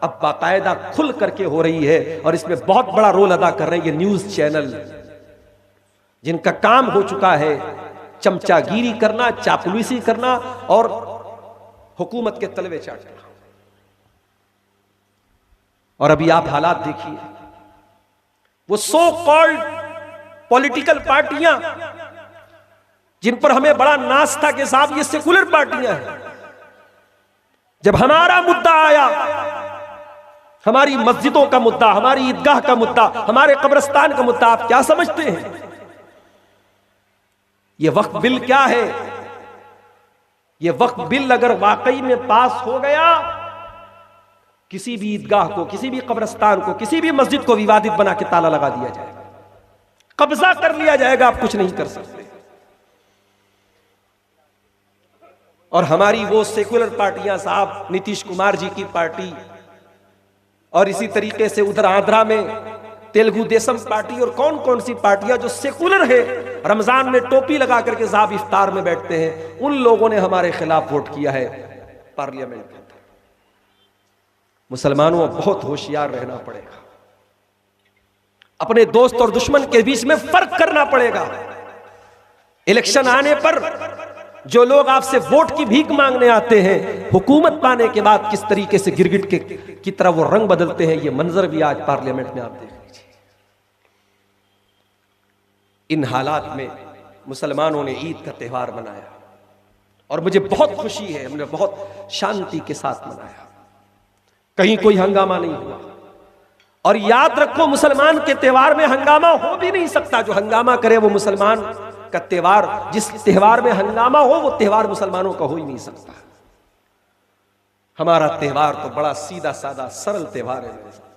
अब बाकायदा खुल करके हो रही है। और इसमें बहुत बड़ा रोल अदा कर रहे हैं ये न्यूज चैनल, जिनका काम हो चुका है चमचागिरी करना, चापलूसी करना और हुकूमत के तलवे चाटना। और अभी आप हालात देखिए, वो सो कॉल्ड पॉलिटिकल पार्टियां जिन पर हमें बड़ा नाज था कि साहब ये सेकुलर पार्टियां हैं, जब हमारा मुद्दा आया, हमारी मस्जिदों का मुद्दा, हमारी ईदगाह का मुद्दा, हमारे कब्रिस्तान का मुद्दा, आप क्या समझते हैं? ये वक्फ बिल क्या है? ये वक्फ बिल अगर वाकई में पास हो गया, किसी भी ईदगाह को, किसी भी कब्रिस्तान को, किसी भी मस्जिद को विवादित बना के ताला लगा दिया जाएगा, कब्जा कर लिया जाएगा, आप कुछ नहीं कर सकते। और हमारी वो सेकुलर पार्टियां, साहब नीतीश कुमार जी की पार्टी, और इसी तरीके से उधर आंध्रा में तेलुगु देशम पार्टी, और कौन कौन सी पार्टियां जो सेकुलर है, रमजान में टोपी लगा करके साहब इफ्तार में बैठते हैं, उन लोगों ने हमारे खिलाफ वोट किया है पार्लियामेंट के अंदर। मुसलमानों बहुत होशियार रहना पड़ेगा, अपने दोस्त और दुश्मन के बीच में फर्क करना पड़ेगा। इलेक्शन आने पर जो लोग आपसे वोट की भीख मांगने आते हैं, हुकूमत पाने के बाद किस तरीके से गिरगिट की तरह वो रंग बदलते हैं, ये मंजर भी आज पार्लियामेंट में आप देख लीजिए। इन हालात में मुसलमानों ने ईद का त्यौहार मनाया और मुझे बहुत खुशी है, हमने बहुत शांति के साथ मनाया, कहीं कोई हंगामा नहीं हुआ। और याद रखो, मुसलमान के त्यौहार में हंगामा हो भी नहीं सकता। जो हंगामा करे वो मुसलमान का त्यौहार, जिस त्यौहार में हंगामा हो वो त्यौहार मुसलमानों का हो ही नहीं सकता। हमारा त्यौहार तो बड़ा सीधा साधा सरल त्यौहार है मेरे साथ।